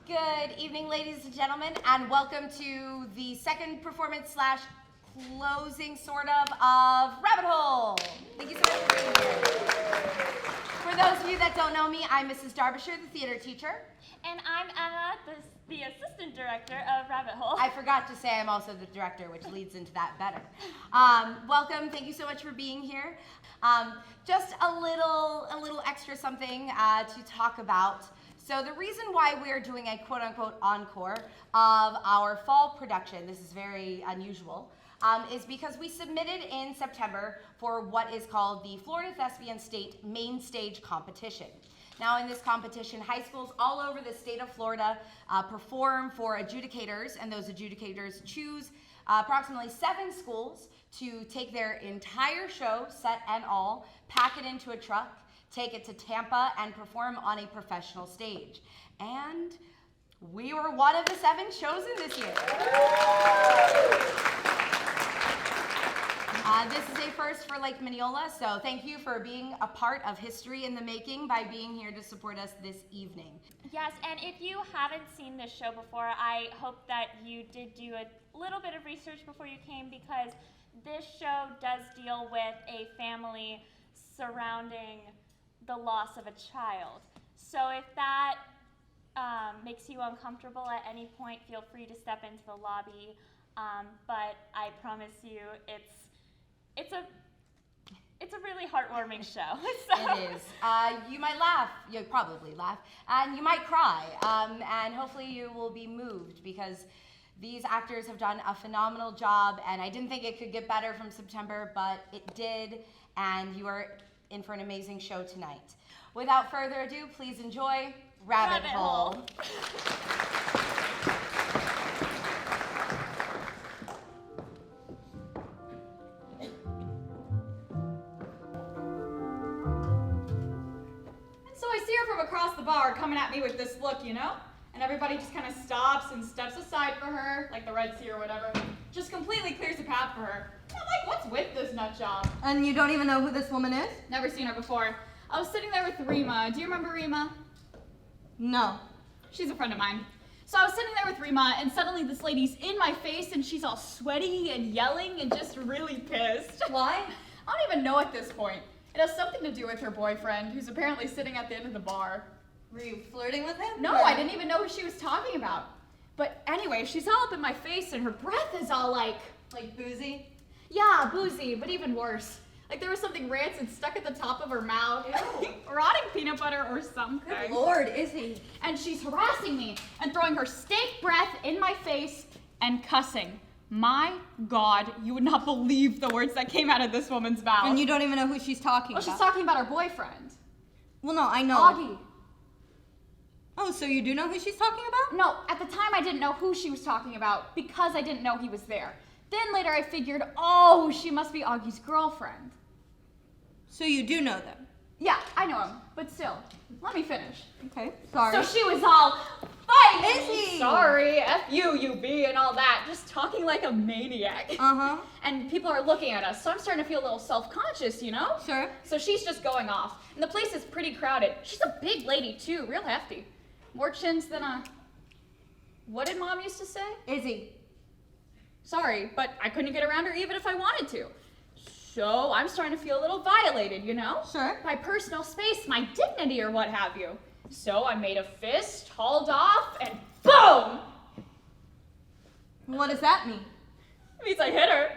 Good evening, ladies and gentlemen, and welcome to the second performance / closing, sort of Rabbit Hole. Thank you so much for being here. For those of you that don't know me, I'm Mrs. Derbyshire, the theater teacher. And I'm Emma, the assistant director of Rabbit Hole. I forgot to say I'm also the director, which leads into that better. Welcome, thank you so much for being here. Just a little extra something to talk about. So the reason why we are doing a quote-unquote encore of our fall production, this is very unusual, is because we submitted in September for what is called the Florida Thespian State Main Stage Competition. Now in this competition, high schools all over the state of Florida perform for adjudicators, and those adjudicators choose approximately 7 schools to take their entire show, set and all, pack it into a truck, take it to Tampa, and perform on a professional stage. And we were one of the 7 chosen this year. This is a first for Lake Minneola, so thank you for being a part of history in the making by being here to support us this evening. Yes, and if you haven't seen this show before, I hope that you did do a little bit of research before you came, because this show does deal with a family surrounding the loss of a child. So if that makes you uncomfortable at any point, feel free to step into the lobby. But I promise you, it's a really heartwarming show. So. It is. You might laugh, you'll probably laugh, and you might cry, and hopefully you will be moved, because these actors have done a phenomenal job, and I didn't think it could get better from September, but it did, and you are in for an amazing show tonight. Without further ado, please enjoy Rabbit Hole. From across the bar coming at me with this look, you know? And everybody just kind of stops and steps aside for her, like the Red Sea or whatever. Just completely clears the path for her. I'm like, what's with this nut job? And you don't even know who this woman is? Never seen her before. I was sitting there with Rima. Do you remember Rima? No. She's a friend of mine. So I was sitting there with Rima, and suddenly this lady's in my face, and she's all sweaty and yelling and just really pissed. Why? I don't even know at this point. It has something to do with her boyfriend, who's apparently sitting at the end of the bar. Were you flirting with him? No, I didn't even know who she was talking about. But anyway, she's all up in my face, and her breath is all like boozy? Yeah, boozy, but even worse. Like there was something rancid stuck at the top of her mouth. Rotting peanut butter or something. Good Lord, Izzy. And she's harassing me and throwing her steak breath in my face and cussing. My God, you would not believe the words that came out of this woman's mouth. And you don't even know who she's talking about? Well, she's talking about her boyfriend. Well, no, I know. Augie. Oh, so you do know who she's talking about? No, at the time I didn't know who she was talking about because I didn't know he was there. Then later I figured, oh, she must be Augie's girlfriend. So you do know them? Yeah, I know him, but still, let me finish. Okay, sorry. So she was all, fight! Izzy! Sorry, F you, you B, and all that, just talking like a maniac. Uh-huh. And people are looking at us, so I'm starting to feel a little self-conscious, you know? Sure. So she's just going off, and the place is pretty crowded. She's a big lady, too, real hefty. More chins than what did Mom used to say? Izzy. Sorry, but I couldn't get around her even if I wanted to. So I'm starting to feel a little violated, you know? Sure. My personal space, my dignity, or what have you. So I made a fist, hauled off, and boom! What does that mean? It means I hit her.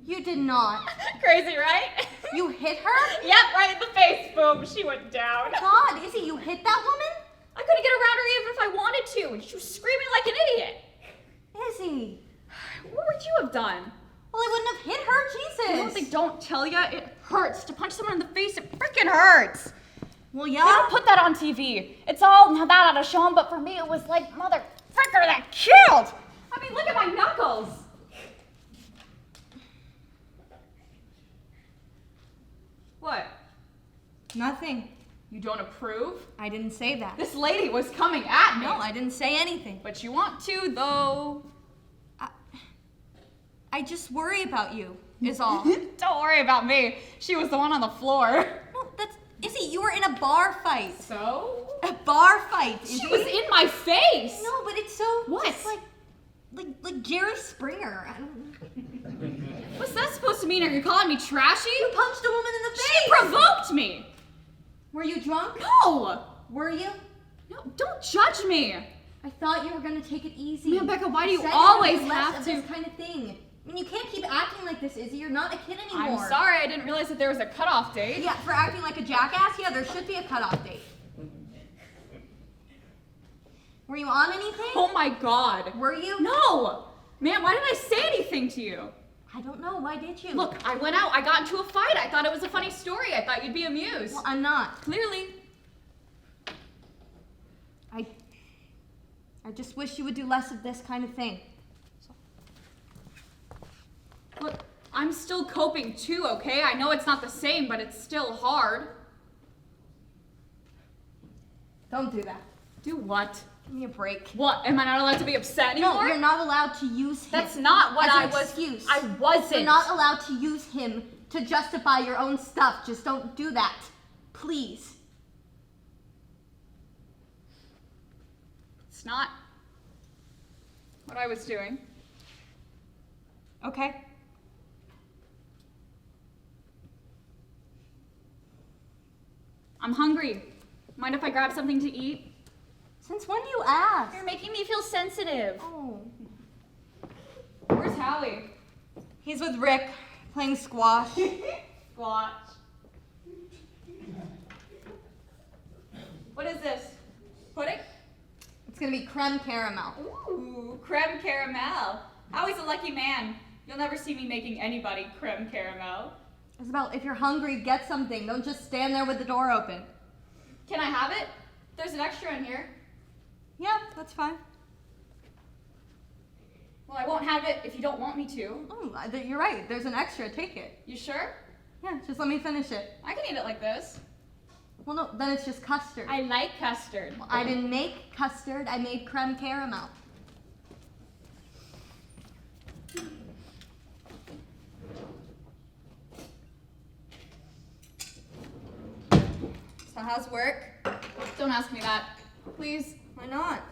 You did not. Crazy, right? You hit her? Yep, right in the face. Boom, she went down. God, Izzy, you hit that woman? I couldn't get around her even if I wanted to, and she was screaming like an idiot. Izzy. What would you have done? Well, I wouldn't have hit her, Jesus. You know what they don't tell you? It hurts. To punch someone in the face, it freaking hurts. Well, They yeah. don't put that on TV. It's all that out of show, but for me it was like, mother fricker, that killed! I mean, look at my knuckles. What? Nothing. You don't approve? I didn't say that. This lady was coming at me. No, I didn't say anything. But you want to, though. I just worry about you, is all. Don't worry about me. She was the one on the floor. No, that's a bar fight. So? A bar fight. She was in my face! No, but it's so What? just like Jerry Springer. I don't. What's that supposed to mean? Are you calling me trashy? You punched a woman in the face. She provoked me! Were you drunk? No! Were you? No, don't judge me! I thought you were gonna take it easy. Man, Becca, why do you said always would do less have of to- this kind of thing? I mean, you can't keep acting like this, Izzy. You're not a kid anymore. I'm sorry, I didn't realize that there was a cutoff date. Yeah, for acting like a jackass, yeah, there should be a cutoff date. Were you on anything? Oh my god. Were you? No! Man, why didn't I say anything to you? I don't know. Why did you? Look, I went out, I got into a fight. I thought it was a funny story. I thought you'd be amused. Well, I'm not. Clearly. I just wish you would do less of this kind of thing. Look, I'm still coping too, okay? I know it's not the same, but it's still hard. Don't do that. Do what? Give me a break. What? Am I not allowed to be upset anymore? No, you're not allowed to use him. That's not what as I an was. excuse. I wasn't. You're not allowed to use him to justify your own stuff. Just don't do that. Please. It's not what I was doing. Okay. I'm hungry. Mind if I grab something to eat? Since when do you ask? You're making me feel sensitive. Oh. Where's Howie? He's with Rick, playing squash. Squash. What is this? Pudding? It's gonna be creme caramel. Ooh, creme caramel. Howie's a lucky man. You'll never see me making anybody creme caramel. Isabel, if you're hungry, get something. Don't just stand there with the door open. Can I have it? There's an extra in here. Yeah, that's fine. Well, I won't have it if you don't want me to. Oh, you're right. There's an extra. Take it. You sure? Yeah, just let me finish it. I can eat it like this. Well, no, then it's just custard. I like custard. Well, I didn't make custard. I made creme caramel. So how's work? Don't ask me that. Please. Why not?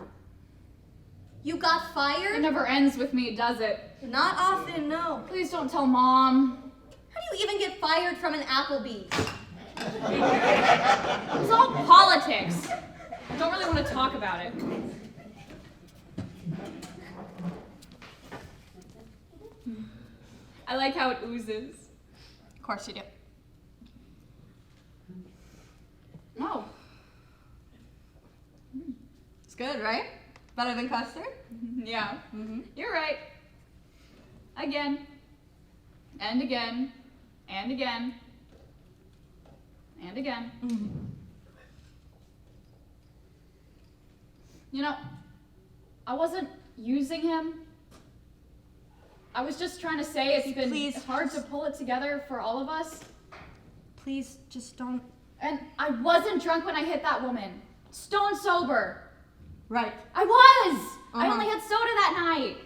You got It fired? never ends with me, does it? Not often, no. Please don't tell Mom. How do you even get fired from an Applebee's? It's all politics. I don't really want to talk about it. I like how it oozes. Of course you do. Oh. It's good, right? Better than custard? Yeah. Mm-hmm. You're right. Again. And again. And again. And again. Mm-hmm. You know, I wasn't using him. I was just trying to say it's been Please, hard to pull it together for all of us. Please, just don't. And I wasn't drunk when I hit that woman. Stone sober. Right. I was! I Uh-huh. only had soda that night.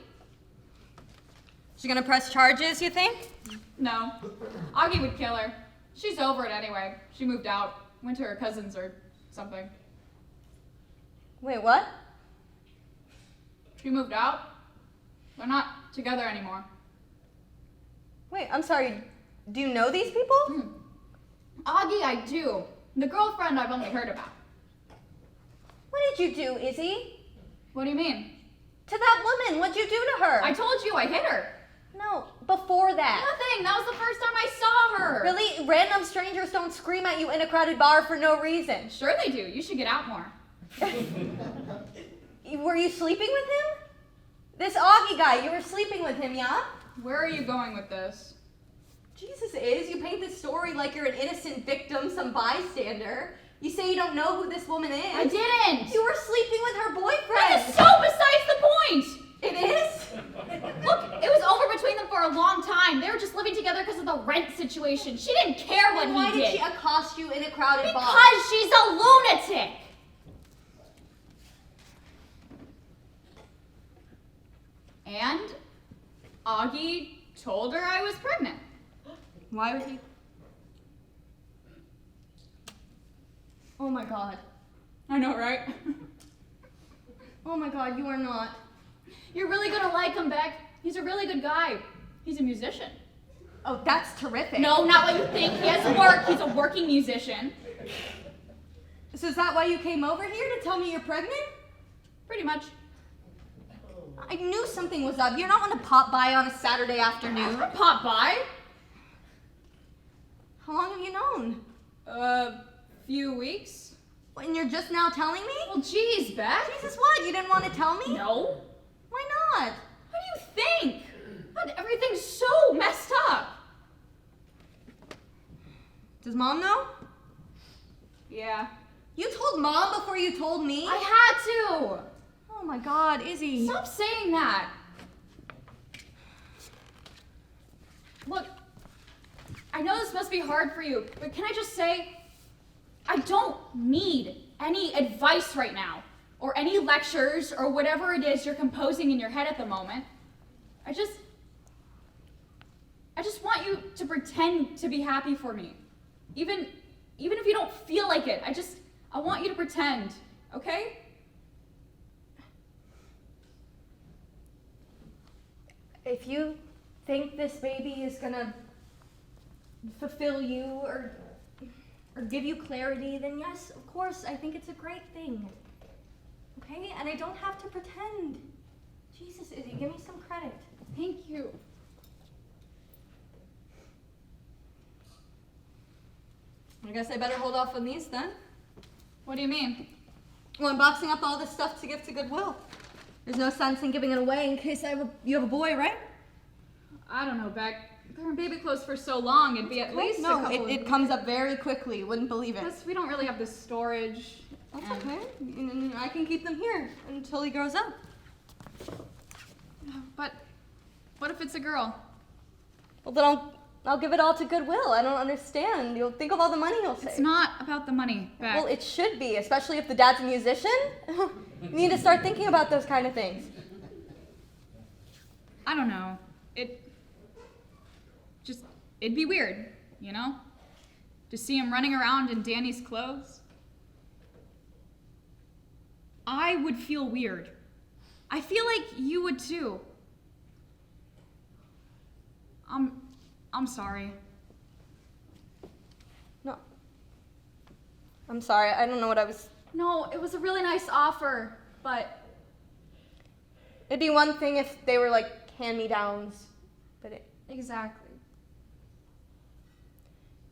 She's gonna press charges, you think? No. Augie would kill her. She's over it anyway. She moved out. Went to her cousins or something. Wait, what? She moved out. They're not together anymore. Wait, I'm sorry. Do you know these people? Augie, I do. The girlfriend I've only heard about. What did you do, Izzy? What do you mean? To that woman, what'd you do to her? I told you I hit her. No, before that. Nothing. That was the first time I saw her. Really? Random strangers don't scream at you in a crowded bar for no reason. Sure they do. You should get out more. Were you sleeping with him? This Augie guy, you were sleeping with him, yeah? Where are you going with this? Jesus is, you paint this story like you're an innocent victim, some bystander. You say you don't know who this woman is. I didn't. You were sleeping with her That boyfriend. is so besides the point. It is? Look, it was over between them for a long time. They were just living together because of the rent situation. She didn't care what Then why he did did. she accost you in a crowded bar? Because she's a lunatic. And Augie told her I was pregnant. Why would he? Oh my god. I know, right? Oh my god, you are not. You're really gonna like him, Beck. He's a really good guy. He's a musician. Oh, that's terrific. No, not what you think. He has work. He's a working musician. So is that why you came over here, to tell me you're pregnant? Pretty much. I knew something was up. You're not going to pop by on a Saturday afternoon. Pop by. How long have you known? Few weeks. And you're just now telling me? Well, geez, Beck. Jesus, what? You didn't want to tell me? No. Why not? What do you think? God, everything's so messed up. Does Mom know? Yeah. You told Mom before you told me? I had to. Oh my god, Izzy. Stop saying that. Look, I know this must be hard for you, but can I just say, I don't need any advice right now, or any lectures, or whatever it is you're composing in your head at the moment. I just want you to pretend to be happy for me. Even if you don't feel like it, I want you to pretend, okay? If you think this baby is gonna fulfill you or give you clarity, then yes, of course, I think it's a great thing. Okay? And I don't have to pretend. Jesus, Izzy, give me some credit. Thank you. I guess I better hold off on these then. What do you mean? Well, I'm boxing up all this stuff to give to Goodwill. There's no sense in giving it away in case you have a boy, right? I don't know, Beck. They're in baby clothes for so long, it'd be at least a couple of it comes up very quickly. Wouldn't believe it. Plus, we don't really have the storage. That's and- okay. I can keep them here until he grows up. But what if it's a girl? Well, then I'll give it all to Goodwill. I don't understand. You'll think of all the money he'll save. It's not about the money, Beck. Well, it should be, especially if the dad's a musician. You need to start thinking about those kind of things. I don't know. It'd be weird, you know? To see him running around in Danny's clothes. I would feel weird. I feel like you would too. I'm sorry. No. I'm sorry. I don't know what I was... No, it was a really nice offer, but It'd be one thing if they were like hand-me-downs, but exactly.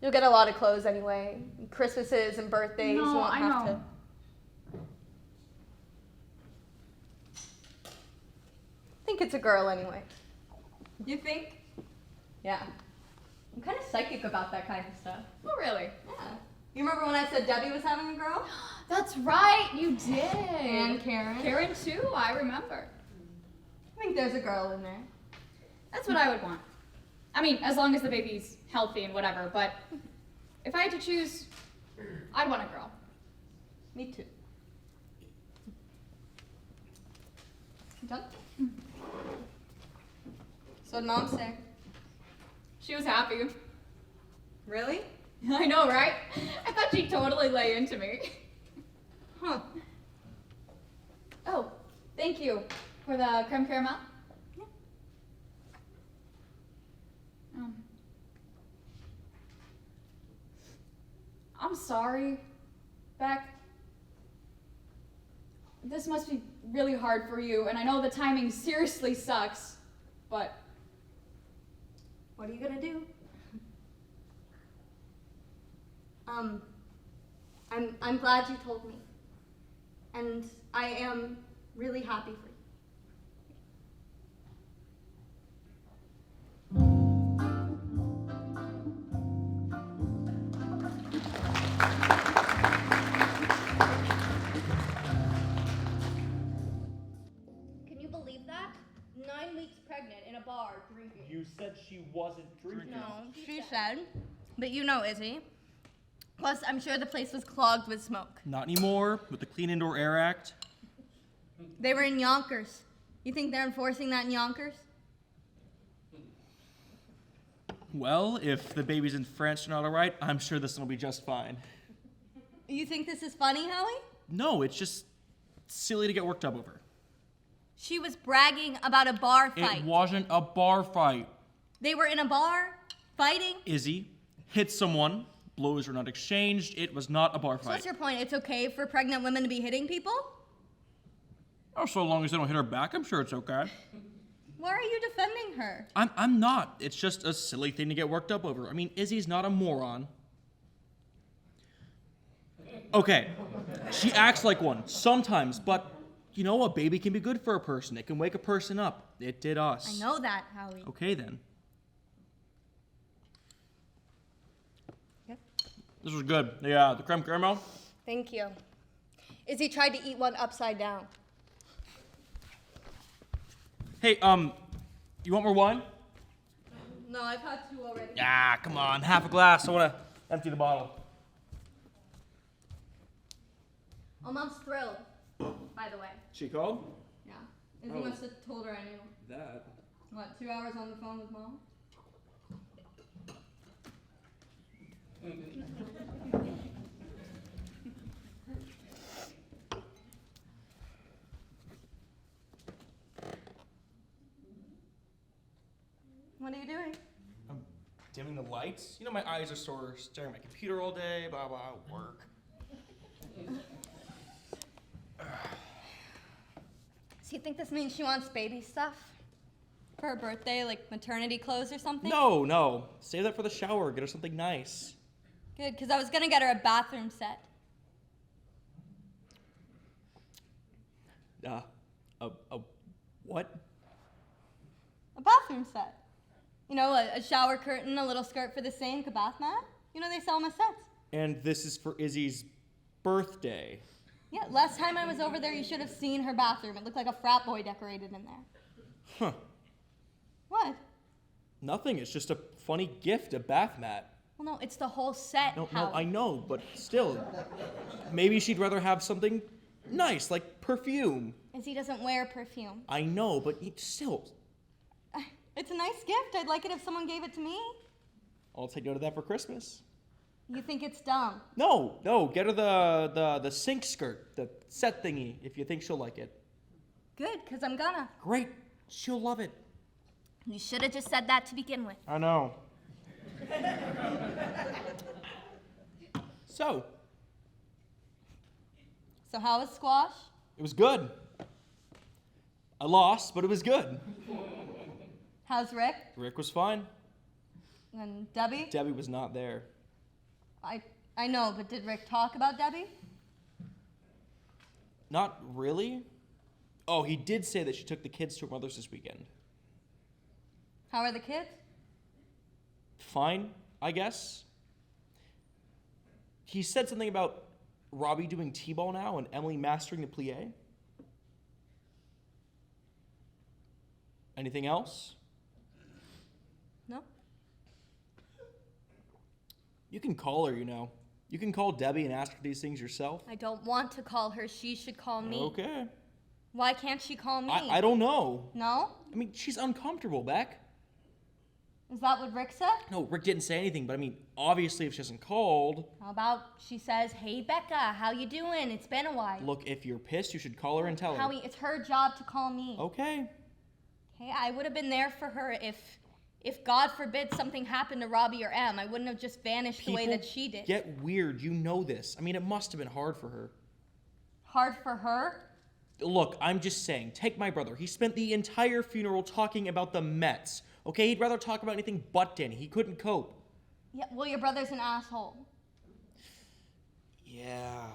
you'll get a lot of clothes anyway. Christmases and birthdays, you No, won't I have know. to. I think it's a girl anyway. You think? Yeah. I'm kind of psychic about that kind of stuff. Oh, really? Yeah. You remember when I said Debbie was having a girl? That's right, you did. And Karen. Karen too, I remember. I think there's a girl in there. That's what I would want. I mean, as long as the baby's healthy and whatever, but if I had to choose, I'd want a girl. Me too. You done? So what did Mom say? She was happy. Really? I know, right? I thought she'd totally lay into me. Huh. Oh, thank you for the creme caramel. Yeah. I'm sorry, Beck. This must be really hard for you, and I know the timing seriously sucks, but What are you gonna do? I'm glad you told me. And I am really happy for you. Can you believe that? 9 weeks pregnant in a bar drinking. You said she wasn't drinking. No, she said. But you know, Izzy. Plus, I'm sure the place was clogged with smoke. Not anymore, with the Clean Indoor Air Act. They were in Yonkers. You think they're enforcing that in Yonkers? Well, if the babies in France are not alright, I'm sure this one will be just fine. You think this is funny, Howie? No, it's just silly to get worked up over. She was bragging about a bar fight. It wasn't a bar fight. They were in a bar, fighting. Izzy hit someone. Blows were not exchanged. It was not a bar So fight. what's your point? It's okay for pregnant women to be hitting people? Oh, so long as they don't hit her back, I'm sure it's okay. Why are you defending her? I'm not. It's just a silly thing to get worked up over. I mean, Izzy's not a moron. Okay, she acts like one sometimes, but you know, a baby can be good for a person. It can wake a person up. It did us. I know that, Howie. Okay, then. Yeah. This was good. The creme caramel. Thank you. Izzy tried to eat one upside down. Hey, you want more wine? No, I've had two already. Ah, come on, half a glass. I want to empty the bottle. Oh, Mom's thrilled, by the way. She called? Yeah. Izzy Oh. must have told her I knew. That. What, 2 hours on the phone with Mom? What are you doing? I'm dimming the lights. You know, my eyes are sore staring at my computer all day, blah, blah, work. So you think this means she wants baby stuff? For her birthday, like maternity clothes or something? No. Save that for the shower. Get her something nice. Good, because I was going to get her a bathroom set. What? A bathroom set. You know, a shower curtain, a little skirt for the sink, a bath mat. You know, they sell them as sets. And this is for Izzy's birthday. Yeah, last time I was over there, you should have seen her bathroom. It looked like a frat boy decorated in there. Huh. What? Nothing. It's just a funny gift, a bath mat. Well, no, it's the whole set, No, Howie. I know, but still. Maybe she'd rather have something nice, like perfume. Izzy doesn't wear perfume. I know, but still. It's a nice gift. I'd like it if someone gave it to me. I'll take note of that for Christmas. You think it's dumb? No. Get her the sink skirt, the set thingy, if you think she'll like it. Good, because I'm gonna. Great. She'll love it. You should have just said that to begin with. I know. So, So how was squash? it was good. I lost, but it was good. How's Rick? Rick was fine. And Debbie? Debbie was not there. I know, but did Rick talk about Debbie? Not really. Oh, he did say that she took the kids to her mother's this weekend. How are the kids? Fine, I guess. He said something about Robbie doing t-ball now and Emily mastering the plie. Anything else? No? You can call her, you know. You can call Debbie and ask her these things yourself. I don't want to call her. She should call me. Okay. Why can't she call me? I don't know. No? I mean, she's uncomfortable, Beck. Is that what Rick said? No, Rick didn't say anything, but I mean, obviously if she hasn't called, How about she says, "Hey Becca, how you doing? It's been a while." look, if you're pissed, you should call her and tell her. Howie, it's her job to call me. Okay. Hey, I would have been there for her if God forbid something happened to Robbie or Em. I wouldn't have just vanished the way that she did. Get weird, you know this. I mean, it must have been hard for her. Hard for her? Look, I'm just saying, take my brother. He spent the entire funeral talking about the Mets. Okay, he'd rather talk about anything but Danny. He couldn't cope. Yeah, well, your brother's an asshole. Yeah.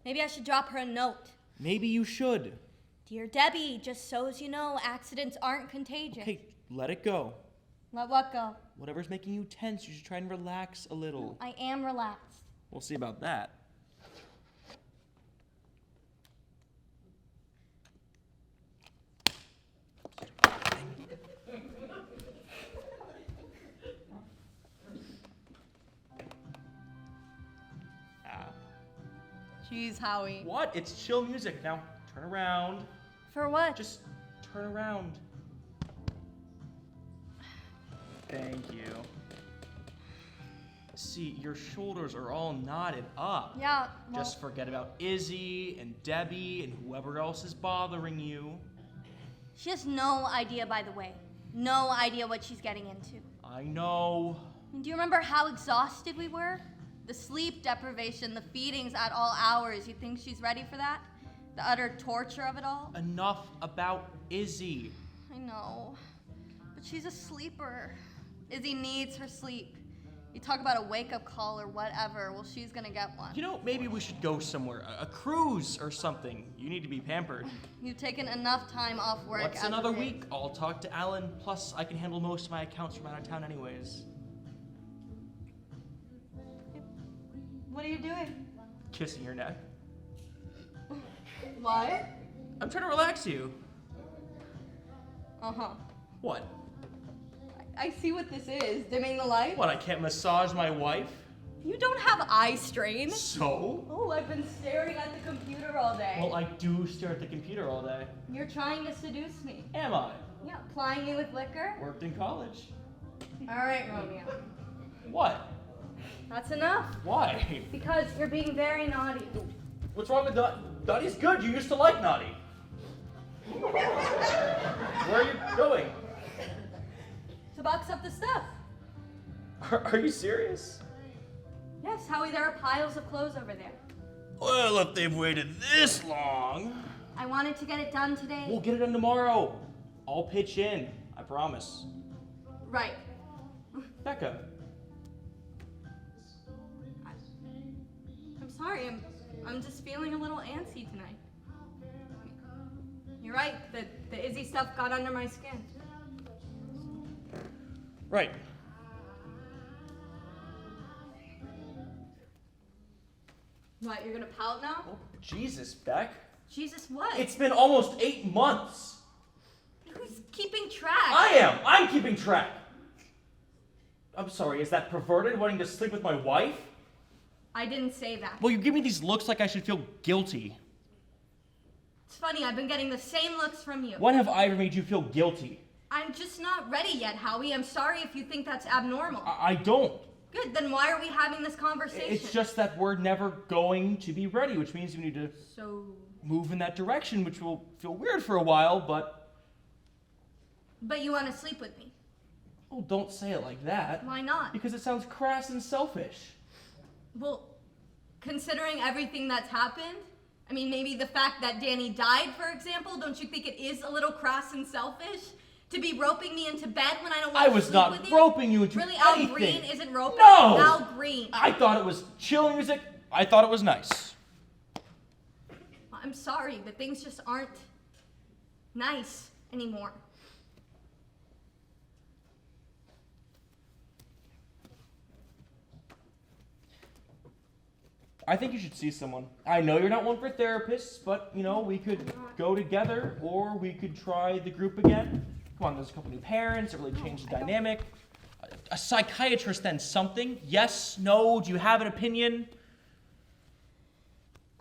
Maybe I should drop her a note. Maybe you should. Dear Debbie, just so as you know, accidents aren't contagious. Okay, let it go. Let what go? Whatever's making you tense, you should try and relax a little. I am relaxed. We'll see about that. Jeez, Howie. What? It's chill music. Now, turn around. For what? Just turn around. Thank you. See, your shoulders are all knotted up. Yeah, well, Just forget about Izzy and Debbie and whoever else is bothering you. she has no idea, by the way. No idea what she's getting into. I know. Do you remember how exhausted we were? The sleep deprivation, the feedings at all hours. You think she's ready for that? The utter torture of it all? Enough about Izzy. I know. But she's a sleeper. Izzy needs her sleep. You talk about a wake-up call or whatever, well, she's gonna get one. You know, maybe we should go somewhere. A cruise or something. You need to be pampered. You've taken enough time off work. What's as it another is. week? I'll talk to Alan. Plus, I can handle most of my accounts from out of town anyways. What are you doing? Kissing your neck. What? I'm trying to relax you. Uh-huh. What? I see what this is. Dimming the light? What, I can't massage my wife? You don't have eye strain. So? Oh, I've been staring at the computer all day. Well, I do stare at the computer all day. You're trying to seduce me. Am I? Yeah, plying me with liquor? Worked in college. All right, Romeo. What? That's enough. Why? Because you're being very naughty. What's wrong with Naughty? Naughty's good. You used to like Naughty. Where are you going? To box up the stuff. Are you serious? Yes, Howie, there are piles of clothes over there. Well, if they've waited this long. I wanted to get it done today. We'll get it done tomorrow. I'll pitch in. I promise. Right. Becca. I'm sorry, I'm just feeling a little antsy tonight. You're right, the Izzy stuff got under my skin. Right. What, you're gonna pout now? Oh, Jesus, Beck. Jesus, what? It's been almost 8 months. Who's keeping track? I am. I'm keeping track. I'm sorry, is that perverted, wanting to sleep with my wife? I didn't say that. Well, you give me these looks like I should feel guilty. It's funny, I've been getting the same looks from you. When have I ever made you feel guilty? I'm just not ready yet, Howie. I'm sorry if you think that's abnormal. I don't. Good, then why are we having this conversation? It's just that we're never going to be ready, which means we need to So... move in that direction, which will feel weird for a while, but... But you want to sleep with me? Oh, don't say it like that. Why not? Because it sounds crass and selfish. Well, considering everything that's happened, I mean, maybe the fact that Danny died, for example, don't you think it is a little crass and selfish? To be roping me into bed when I don't want I to was sleep not with you? roping you into Really, anything. Al Green isn't roping? No! Al Green. I thought it was chill music. I thought it was nice. I'm sorry, but things just aren't nice anymore. I think you should see someone. I know you're not one for therapists, but, you know, we could go together, or we could try the group again. Come on, there's a couple new parents. It really changed the dynamic. A psychiatrist, then something. Yes, no, do you have an opinion?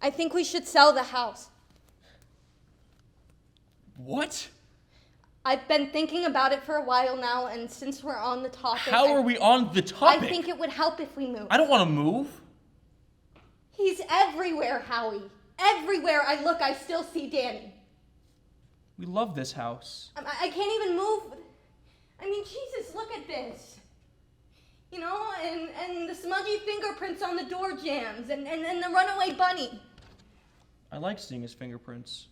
I think we should sell the house. What? I've been thinking about it for a while now, and since we're on the topic... How are we on the topic? I think it would help if we moved. I don't want to move. He's everywhere, Howie. Everywhere I look, I still see Danny. We love this house. I can't even move. I mean, Jesus, look at this. You know, and the smudgy fingerprints on the door jambs, and the runaway bunny. I like seeing his fingerprints.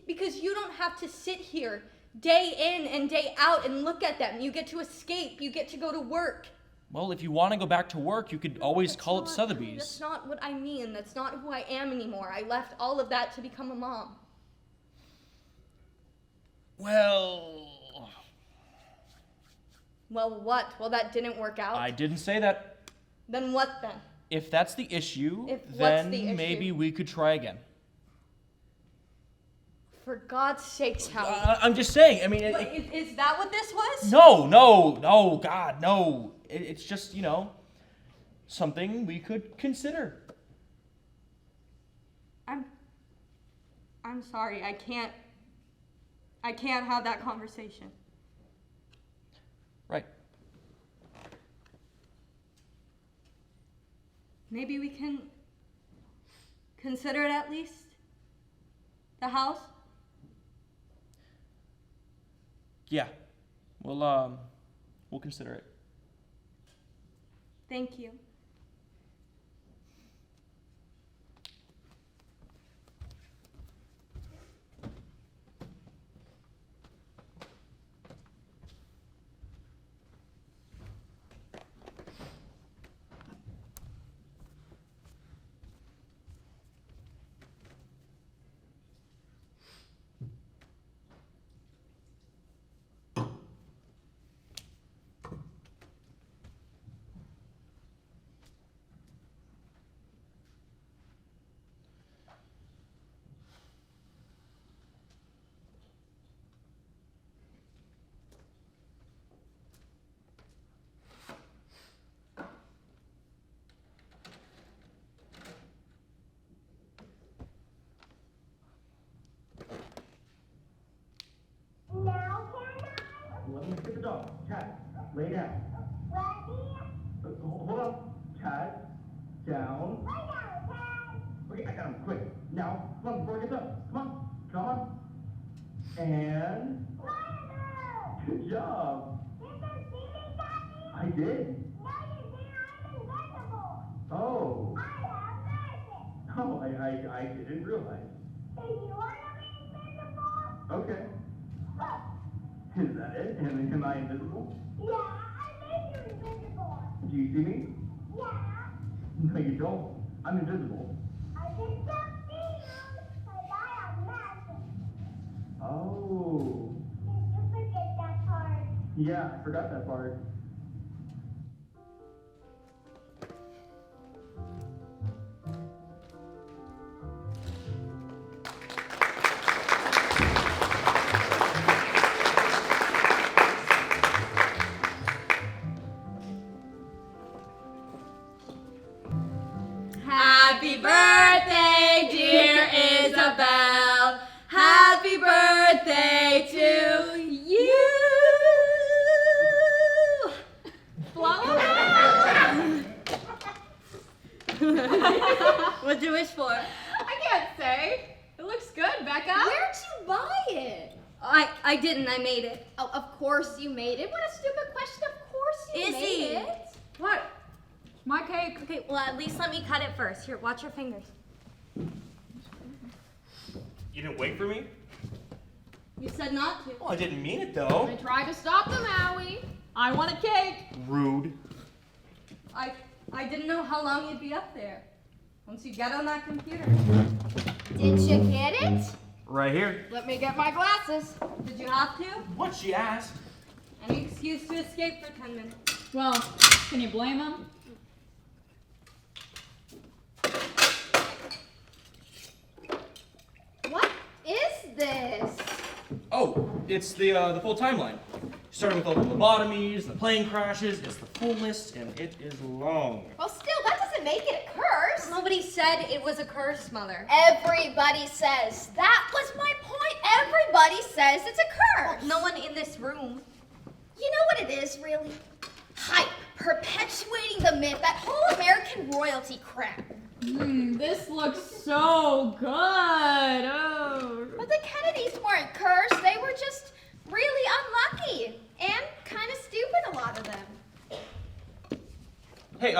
Because you don't have to sit here day in and day out and look at them. You get to escape. You get to go to work. Well, if you want to go back to work, you could always That's call it not- Sotheby's. That's not what I mean. That's not who I am anymore. I left all of that to become a mom. Well, Well, what? Well, that didn't work out. I didn't say that. Then what then? If that's the issue, If what's then the issue? maybe we could try again. For God's sakes, Howie. I'm just saying. I mean, But is that what this was? no, God, no. It's just, you know, something we could consider. I'm sorry. I can't have that conversation. Right. maybe we can consider it at least. The house? Yeah, we'll consider it. Thank you. Let me get the dog. Chad, lay down. Hold on. Chad, down. Okay, I got him. Quick. Now, come on, before it gets up. Come on. Come on. And... Good job. I did. Oh. Oh, I didn't realize. Okay. Is that it? Am I invisible? Yeah, I made you invisible. Do you see me? Yeah, No, you don't. I'm invisible. I can still see you, but I am magic. Oh. Did you forget that part? Yeah, I forgot that part. Happy birthday, dear Isabel. Happy birthday to you. What'd you wish for? I can't say. It looks good, Becca. Where'd you buy it? I didn't. I made it. Oh, of course you made it. What a stupid question. Of course you Izzy. made it. What? My cake. Okay, well, at least let me cut it first. Here, watch your fingers. You didn't wait for me? You said not to. Well, I didn't mean it though. I tried to stop them, Howie. I want a cake. Rude. I didn't know how long you'd be up there. Once you get on that computer. Did you get it? Right here. Let me get my glasses. Did you have to? What she asked? Any excuse to escape for 10 minutes. Well, can you blame them? What is this? Oh, it's the full timeline. Starting with all the lobotomies, the plane crashes, it's the full list, and it is long. Well, still, that doesn't make it a curse. Nobody said it was a curse, Mother. Everybody says. That was my point. Everybody says it's a curse. No one in this room. You know what it is, really? Hype. Perpetuating the myth, that whole American royalty crap. This looks so good. Oh. But the Kennedys weren't cursed. They were just really unlucky. And kind of stupid, a lot of them. Hey,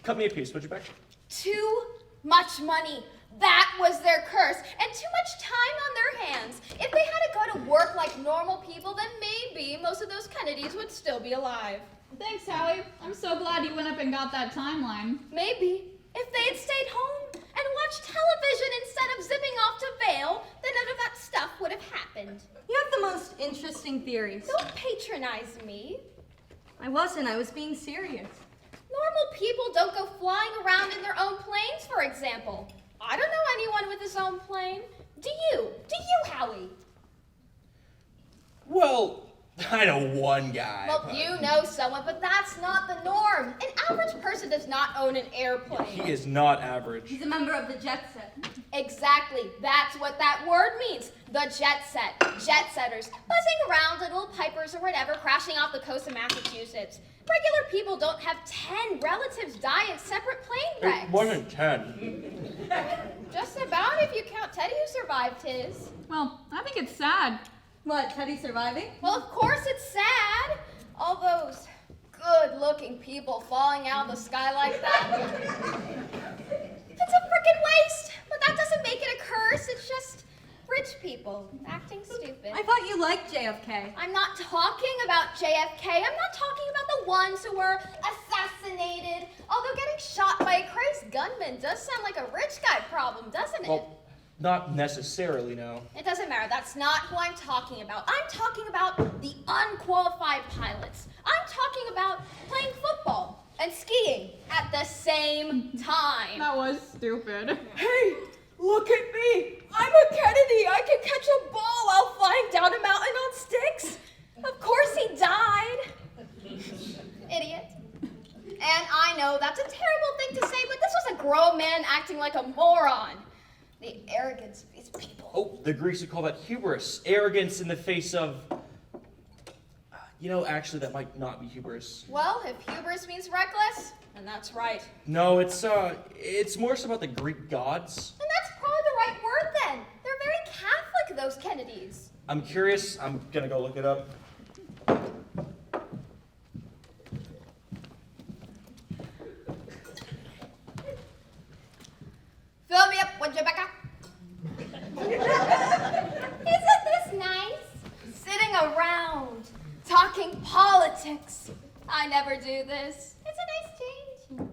cut me a piece, would you, Beck? Too much money. That was their curse. And too much time on their hands. If they had to go to work like normal people, then maybe most of those Kennedys would still be alive. Thanks, Howie. I'm so glad you went up and got that timeline. Maybe. If they had stayed home and watched television instead of zipping off to Vail, then none of that stuff would have happened. You have the most interesting theories. Don't patronize me. I wasn't. I was being serious. Normal people don't go flying around in their own planes, for example. I don't know anyone with his own plane. Do you? Do you, Howie? Well, I know one guy. Well, but you know someone, but that's not the norm. An average person does not own an airplane. He is not average. He's a member of the jet set. Exactly. That's what that word means. The jet set. Jet setters. Buzzing around, little pipers or whatever, crashing off the coast of Massachusetts. Regular people don't have 10 relatives die in separate plane wrecks. It wasn't 10. Just about if you count Teddy who survived his. Well, I think it's sad. What, Teddy surviving? Well, of course it's sad. All those good-looking people falling out of the sky like that. It's a frickin' waste. But that doesn't make it a curse. It's just rich people acting stupid. I thought you liked JFK. I'm not talking about JFK. I'm not talking about the ones who were assassinated. Although getting shot by a crazed gunman does sound like a rich guy problem, doesn't it? Well, not necessarily, no. It doesn't matter. That's not who I'm talking about. I'm talking about the unqualified pilots. I'm talking about playing football and skiing at the same time. That was stupid. Hey, look at me. I'm a Kennedy. I can catch a ball while flying down a mountain on sticks. Of course he died. Idiot. And I know that's a terrible thing to say, but this was a grown man acting like a moron. The arrogance of these people. Oh, the Greeks would call that hubris. Arrogance in the face of... actually, that might not be hubris. Well, if hubris means reckless, then that's right. No, it's more so about the Greek gods. And that's probably the right word then. They're very Catholic, those Kennedys. I'm curious. I'm gonna go look it up. Fill me up, would you, Becca? Isn't this nice? Sitting around, talking politics. I never do this. It's a nice change.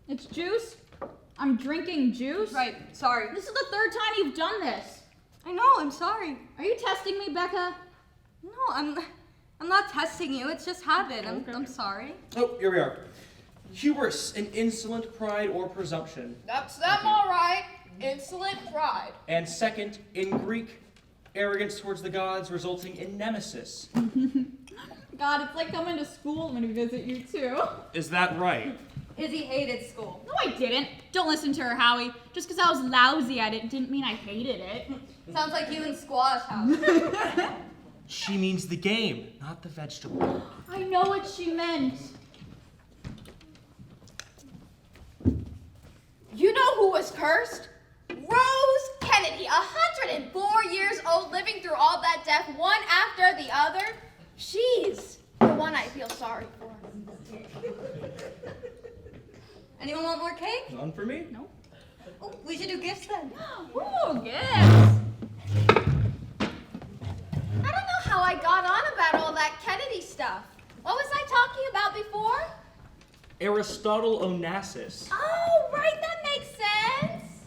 It's juice? I'm drinking juice? Right, sorry. This is the third time you've done this. I know, I'm sorry. Are you testing me, Becca? No, I'm not testing you. It's just habit. I'm sorry. Oh, here we are. Hubris, an insolent pride or presumption. That's them, all right. Insolent pride. And second, in Greek, arrogance towards the gods resulting in nemesis. God, it's like coming to school when we visit you too. Is that right? Izzy hated school. No, I didn't. Don't listen to her, Howie. Just because I was lousy at it didn't mean I hated it. Sounds like you and Squash House. She means the game, not the vegetable. I know what she meant. You know who was cursed? Rose Kennedy, 104 years old, living through all that death, one after the other. She's the one I feel sorry for. Anyone want more cake? None for me? No. Oh, we should do gifts then. Ooh, gifts. I don't know how I got on about all that Kennedy stuff. What was I talking about before? Aristotle Onassis. Oh, right, that makes sense.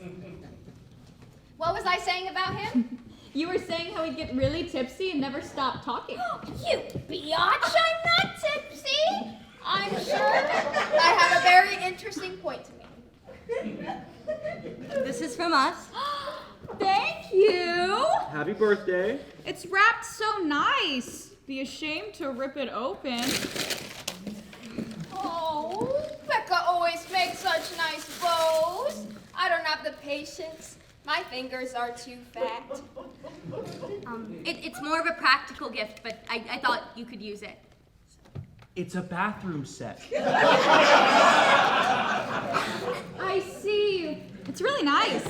What was I saying about him? You were saying how he'd get really tipsy and never stop talking. You biatch, I'm not tipsy. I'm sure I have a very interesting point to make. This is from us. Thank you. Happy birthday. It's wrapped so nice. Be ashamed to rip it open. Oh, Becca always makes such nice bows. I don't have the patience. My fingers are too fat. It's more of a practical gift, but I thought you could use it. It's a bathroom set. I see. It's really nice.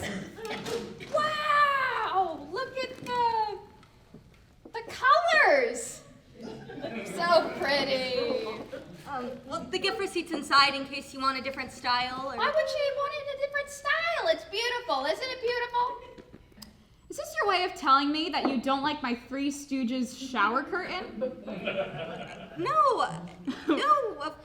Wow, look at the colors. So pretty. Well, the gift receipt's inside in case you want a different style. Or... Why would she want it in a different style? It's beautiful. Isn't it beautiful? Is this your way of telling me that you don't like my Three Stooges shower curtain? No, of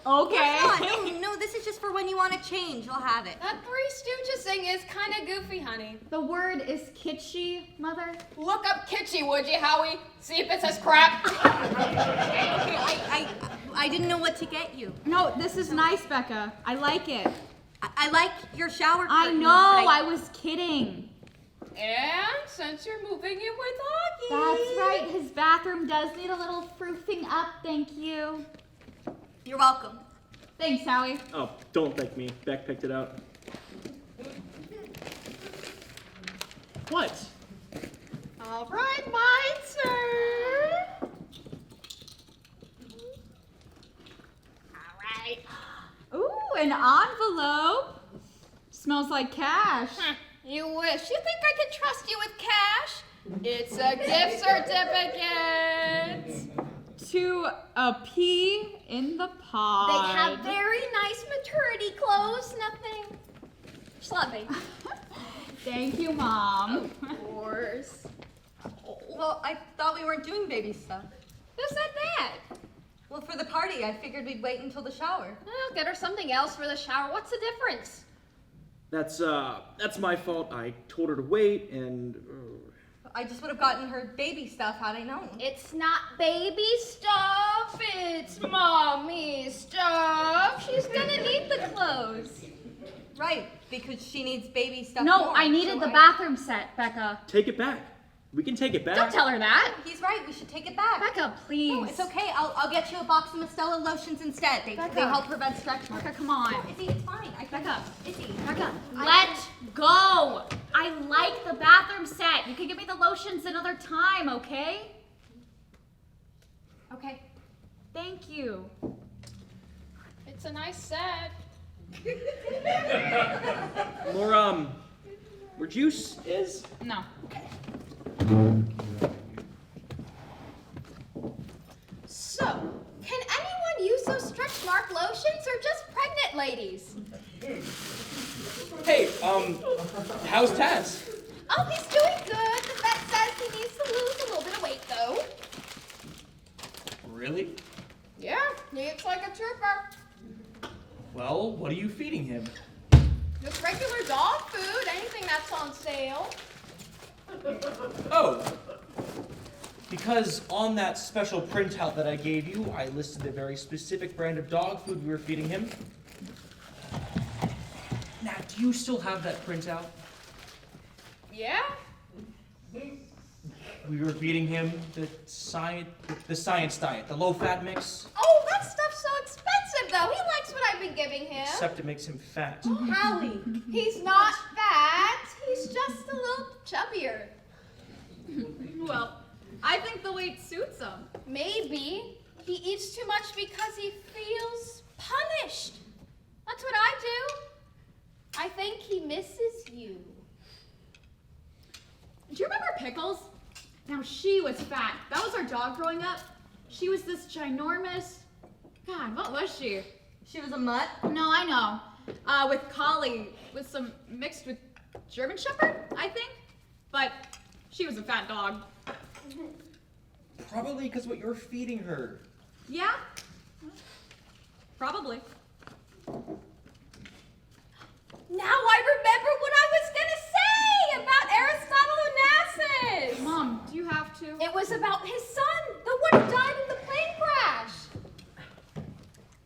Okay. course not. No, this is just for when you want to change. You'll have it. That Three Stooges thing is kind of goofy, honey. The word is kitschy, Mother. Look up kitschy, would you, Howie? See if it says crap. Okay, I didn't know what to get you. No, this is nice, Becca. I like it. I like your shower curtain. I know, I was kidding. And since you're moving in with Augie. That's right, his bathroom does need a little froofing up, thank you. You're welcome. Thanks, Howie. Oh, don't thank me. Beck picked it out. What? All right, my turn. All right. Ooh, an envelope. Smells like cash. You wish. You think I could trust you with cash? It's a gift certificate. To a pea in the pod. They have very nice maternity clothes. Nothing schlubby. Thank you, Mom. Of course. Well, I thought we weren't doing baby stuff. Who said that? Well, for the party, I figured we'd wait until the shower. Well, get her something else for the shower. What's the difference? That's my fault. I told her to wait, and I just would have gotten her baby stuff had I known. It's not baby stuff. It's mommy stuff. She's gonna need the clothes. Right, because she needs baby stuff. No, more, I needed so the bathroom set, Becca. take it back. We can take it back. Don't tell her that. He's right, we should take it back. Becca, please. No, it's okay. I'll get you a box of Estella lotions instead. They help prevent stretch marks. Becca, come on. No, Izzy, it's fine. Becca. Izzy. Becca, let go. I like the bathroom set. You can give me the lotions another time, okay? Okay. Thank you. It's a nice set. More juice is? No. So, can anyone use those stretch mark lotions or just pregnant ladies? Hey, how's Taz? Oh, he's doing good. The vet says he needs to lose a little bit of weight, though. Really? Yeah, he eats like a trooper. Well, what are you feeding him? Just regular dog food, anything that's on sale. Oh, because on that special printout that I gave you, I listed a very specific brand of dog food we were feeding him. Now, do you still have that printout? Yeah? We were feeding him the science diet, the low-fat mix, Oh, that stuff's so expensive, though. He likes what I've been giving him. except it makes him fat. Hallie. He's not fat. He's just a little chubbier. Well, I think the weight suits him. Maybe he eats too much because he feels punished. That's what I do. I think he misses you. Do you remember Pickles? Now, she was fat. That was our dog growing up. She was this ginormous... God, what was she? She was a mutt. No, I know. With collie, with some mixed with German Shepherd, I think. But she was a fat dog. Probably because what you're feeding her. Yeah? Probably. Now I remember what I was gonna say about Aristotle Onassis. Mom, do you have to? It was about his son, the one who died in the plane crash.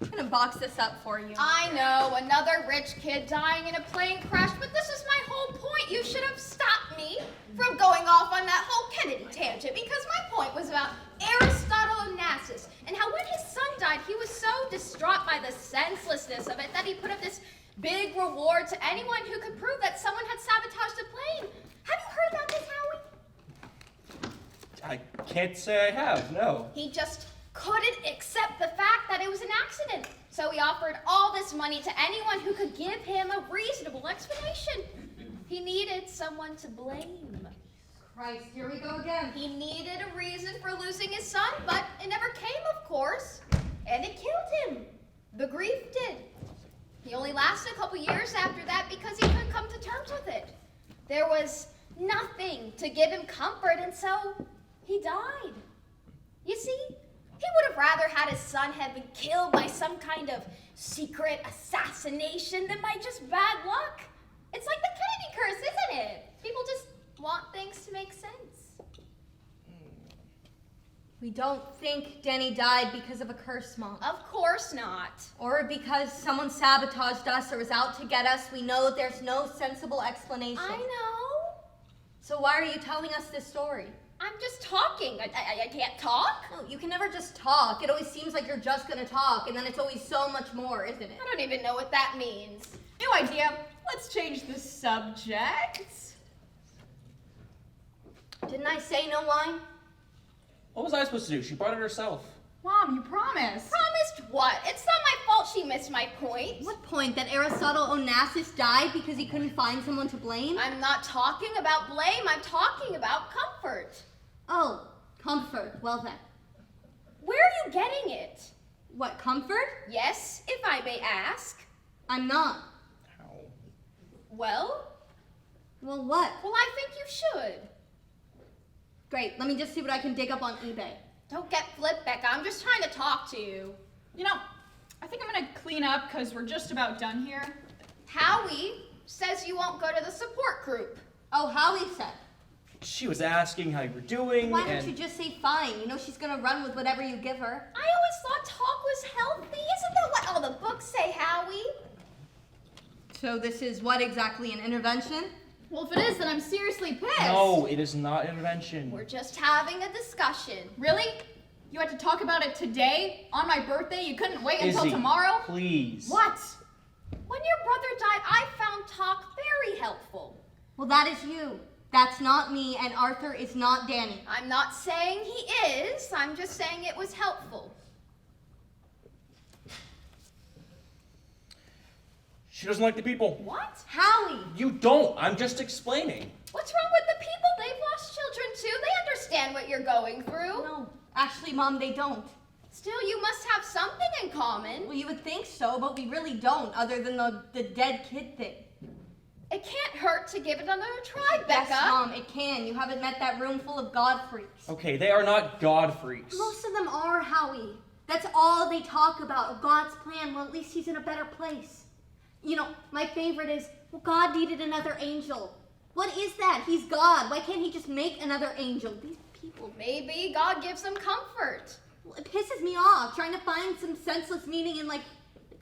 I'm gonna box this up for you. I know, another rich kid dying in a plane crash, but this is my whole point. You should have stopped me from going off on that whole Kennedy tangent, because my point was about Aristotle Onassis and how when his son died, he was so distraught by the senselessness of it that he put up this big reward to anyone who could prove that someone had sabotaged the plane. Have you heard about this, Howie? I can't say I have, no. He just couldn't accept the fact that it was an accident. So he offered all this money to anyone who could give him a reasonable explanation. He needed someone to blame. Christ, here we go again. He needed a reason for losing his son, but it never came, of course. And it killed him. The grief did. He only lasted a couple years after that because he couldn't come to terms with it. There was nothing to give him comfort, and so he died. You see, he would have rather had his son have been killed by some kind of secret assassination than by just bad luck. It's like the Kennedy curse, isn't it? People just want things to make sense. We don't think Denny died because of a curse, Mom. Of course not. Or because someone sabotaged us or was out to get us. We know there's no sensible explanation. I know. So why are you telling us this story? I'm just talking. I can't talk. Well, you can never just talk. It always seems like you're just gonna talk, and then it's always so much more, isn't it? I don't even know what that means. New idea. Let's change the subject. Didn't I say no wine? What was I supposed to do? She brought it herself. Mom, you promised. Promised what? It's not my fault she missed my point. What point? That Aristotle Onassis died because he couldn't find someone to blame? I'm not talking about blame, I'm talking about comfort. Oh, comfort. Well then. Where are you getting it? What, comfort? Yes, if I may ask. I'm not. How? Well, Well, what? I think you should. Great, let me just see what I can dig up on eBay. Don't get flipped, Becca. I'm just trying to talk to you. You know, I think I'm gonna clean up because we're just about done here. Howie says you won't go to the support group. Oh, Howie said. She was asking how you were doing, Why don't and you just say fine? You know she's gonna run with whatever you give her. I always thought talk was healthy. Isn't that what all the books say, Howie? So this is what exactly, an intervention? Well, if it is, then I'm seriously pissed. no, it is not intervention. We're just having a discussion. Really? You had to talk about it today, on my birthday? You couldn't wait until Izzy, tomorrow? please. What? When your brother died, I found talk very helpful. Well, that is you. That's not me, and Arthur is not Danny. I'm not saying he is, I'm just saying it was helpful. She doesn't like the people. What? Howie! You don't. I'm just explaining. What's wrong with the people? They've lost children too. They understand what you're going through. No, actually, Mom, they don't. Still, you must have something in common. Well, you would think so, but we really don't, other than the dead kid thing. It can't hurt to give it another try, Yes, Becca. Mom, it can. You haven't met that room full of God freaks. Okay, they are not God freaks. Most of them are, Howie. That's all they talk about, God's plan. Well, at least he's in a better place. You know, my favorite is, well, God needed another angel. What is that? He's God. Why can't he just make another angel? These people, Maybe God gives them comfort. well, it pisses me off trying to find some senseless meaning in, like,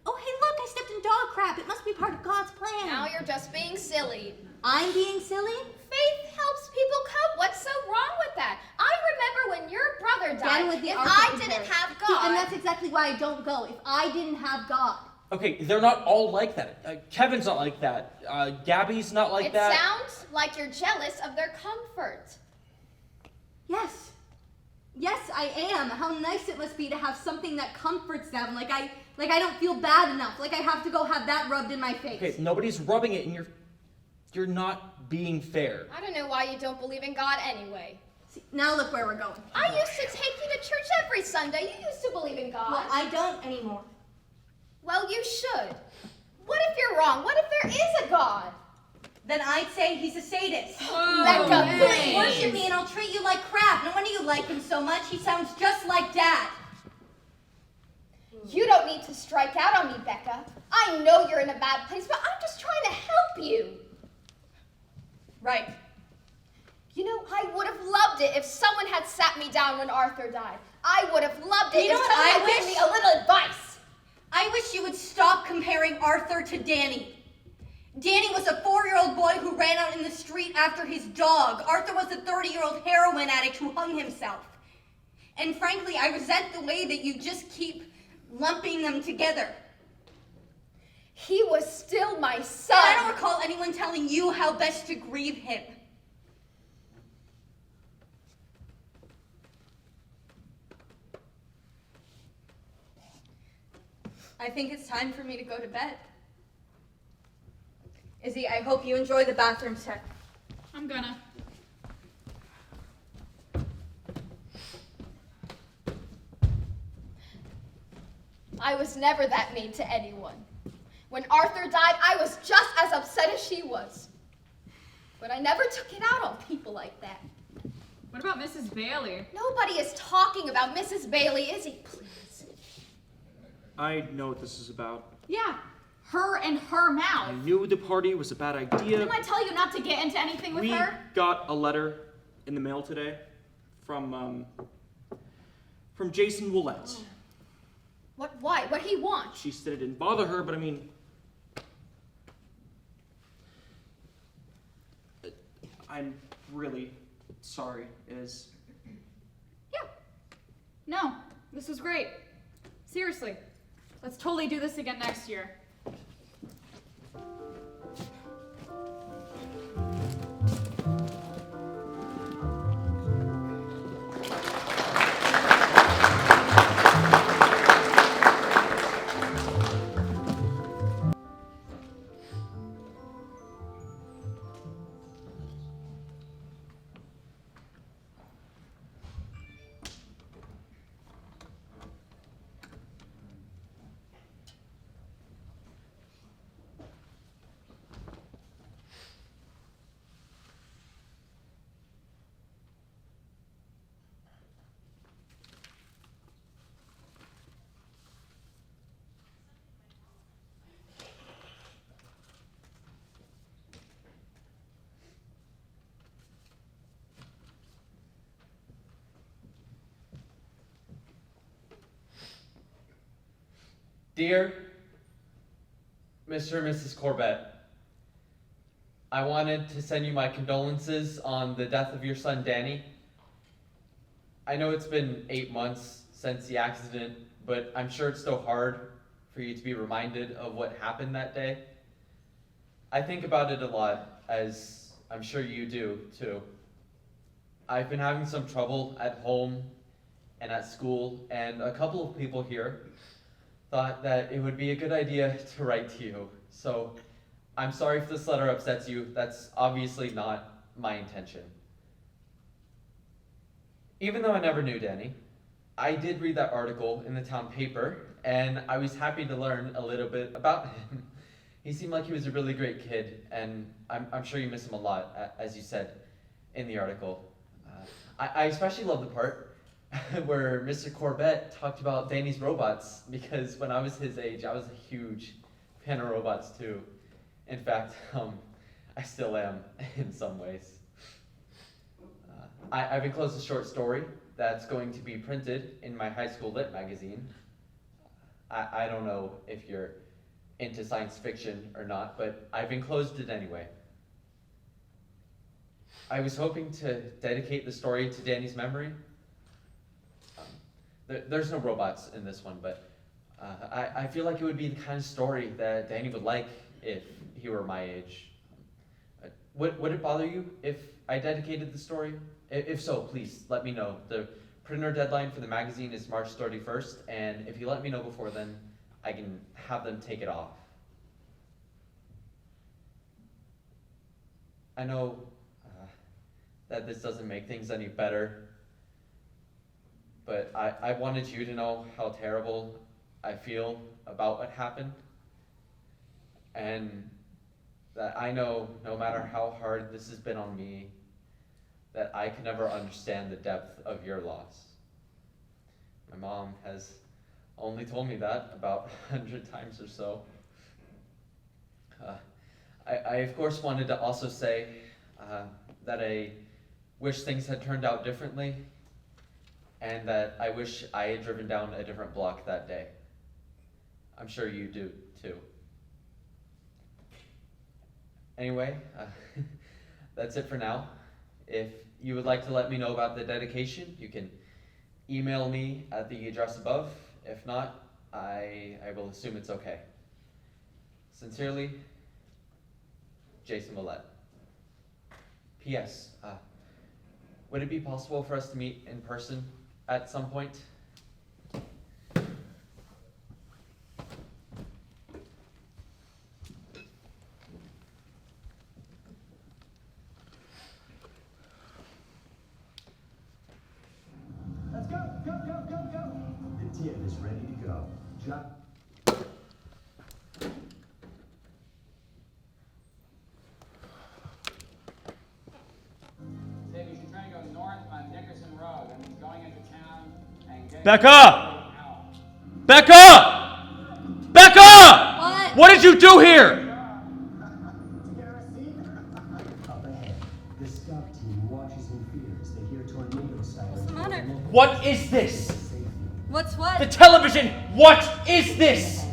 oh, hey, look, I stepped in dog crap. It must be part of God's plan. Now you're just being silly. I'm being silly? Faith helps people cope. What's so wrong with that? I remember when your brother died. Again with the If Arthur I and didn't Harry. have See, God. and that's exactly why I don't go. If I didn't have God. Okay, they're not all like that. Kevin's not like that. Gabby's not like It that. sounds like you're jealous of their comfort. Yes. Yes, I am. How nice it must be to have something that comforts them. Like I don't feel bad enough. Like I have to go have that rubbed in my face. Okay, nobody's rubbing it, and you're not being fair. I don't know why you don't believe in God anyway. See, now look where we're going. I used to take you to church every Sunday. You used to believe in God. Well, I don't anymore. Well, you should. What if you're wrong? What if there is a God? Then I'd say he's a sadist. Becca, please. Worship me and I'll treat you like crap. No wonder you like him so much. He sounds just like Dad. You don't need to strike out on me, Becca. I know you're in a bad place, but I'm just trying to help you. Right. You know, I would have loved it if someone had sat me down when Arthur died. I would have loved it You know if what someone I had given wish? me a little advice. I wish you would stop comparing Arthur to Danny. Danny was a 4-year-old boy who ran out in the street after his dog. Arthur was a 30-year-old heroin addict who hung himself. And frankly, I resent the way that you just keep lumping them together. He was still my son. I don't recall anyone telling you how best to grieve him. I think it's time for me to go to bed. Izzy, I hope you enjoy the bathroom set. I'm gonna. I was never that mean to anyone. When Arthur died, I was just as upset as she was. But I never took it out on people like that. What about Mrs. Bailey? Nobody is talking about Mrs. Bailey, is he? Please. I know what this is about. Yeah, her and her mouth. I knew the party was a bad idea. Didn't I tell you not to get into anything with We her? got a letter in the mail today from Jason Willett. What, why? What'd he want? She said it didn't bother her, but I mean, I'm really sorry, Iz. Yeah. No, this was great. Seriously. Let's totally do this again next year. Dear Mr. and Mrs. Corbett, I wanted to send you my condolences on the death of your son, Danny. I know it's been 8 months since the accident, but I'm sure it's still hard for you to be reminded of what happened that day. I think about it a lot, as I'm sure you do, too. I've been having some trouble at home and at school, and a couple of people here thought that it would be a good idea to write to you. So I'm sorry if this letter upsets you. That's obviously not my intention. Even though I never knew Danny, I did read that article in the town paper, and I was happy to learn a little bit about him. He seemed like he was a really great kid, and I'm sure you miss him a lot, as you said in the article. I especially love the part where Mr. Corbett talked about Danny's robots, because when I was his age, I was a huge fan of robots too. In fact, I still am in some ways. I've enclosed a short story that's going to be printed in my high school lit magazine. I don't know if you're into science fiction or not, but I've enclosed it anyway. I was hoping to dedicate the story to Danny's memory. There's no robots in this one, but I feel like it would be the kind of story that Danny would like if he were my age. Would it bother you if I dedicated the story? If so, please let me know. The printer deadline for the magazine is March 31st, and if you let me know before then, I can have them take it off. I know that this doesn't make things any better, but I wanted you to know how terrible I feel about what happened, and that I know no matter how hard this has been on me, that I can never understand the depth of your loss. My mom has only told me that about 100 times or so. I of course wanted to also say that I wish things had turned out differently, and that I wish I had driven down a different block that day. I'm sure you do too. Anyway, that's it for now. If you would like to let me know about the dedication, you can email me at the address above. If not, I will assume it's okay. Sincerely, Jason Millette. P.S. Would it be possible for us to meet in person at some point? Let's go, go, go, go, go. The tin is ready to go. Dave, you should try to go north on Nickerson Road. That means going into town and getting Becca! out. Becca! Becca! What? What did you do here? Up ahead, the scout team watches in fear as they hear tornado sirens. What's the matter? What is this? What's what? The television! What is this?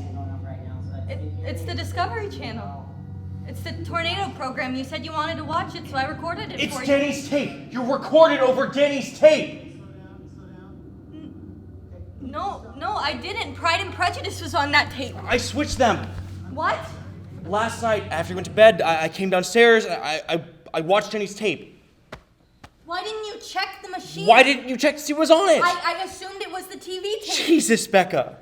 It's the Discovery Channel. It's the tornado program. You said you wanted to watch it, so I recorded it It's for you. Danny's tape. You recorded over Danny's tape. No, I didn't. Pride and Prejudice was on that tape. I switched them. What? Last night, after you went to bed, I came downstairs and I watched Danny's tape. Why didn't you check the machine? Why didn't you check to see what was on it? I assumed it was the TV tape. Jesus, Becca.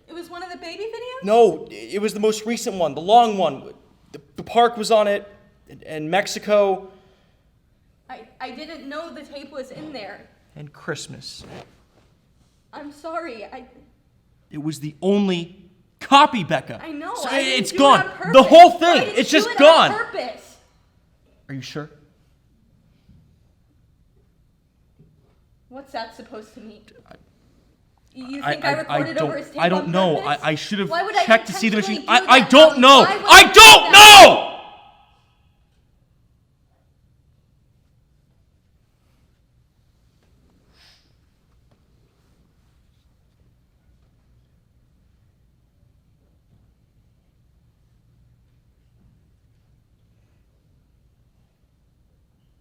It was one of the baby videos? No, it was the most recent one, the long one. The park was on it, and Mexico. I didn't know the tape was in there. And Christmas. I'm sorry. It was the only copy, Becca. I know. So I didn't it's do gone. It on purpose. The whole Why thing. did It's you just do it gone. On purpose? Are you sure? What's that supposed to mean? You think I recorded don't, over his tape I don't on know. purpose? I should have Why would I checked to see the intentionally machine. do I that, don't Bobby? know. Why would I do don't that? know!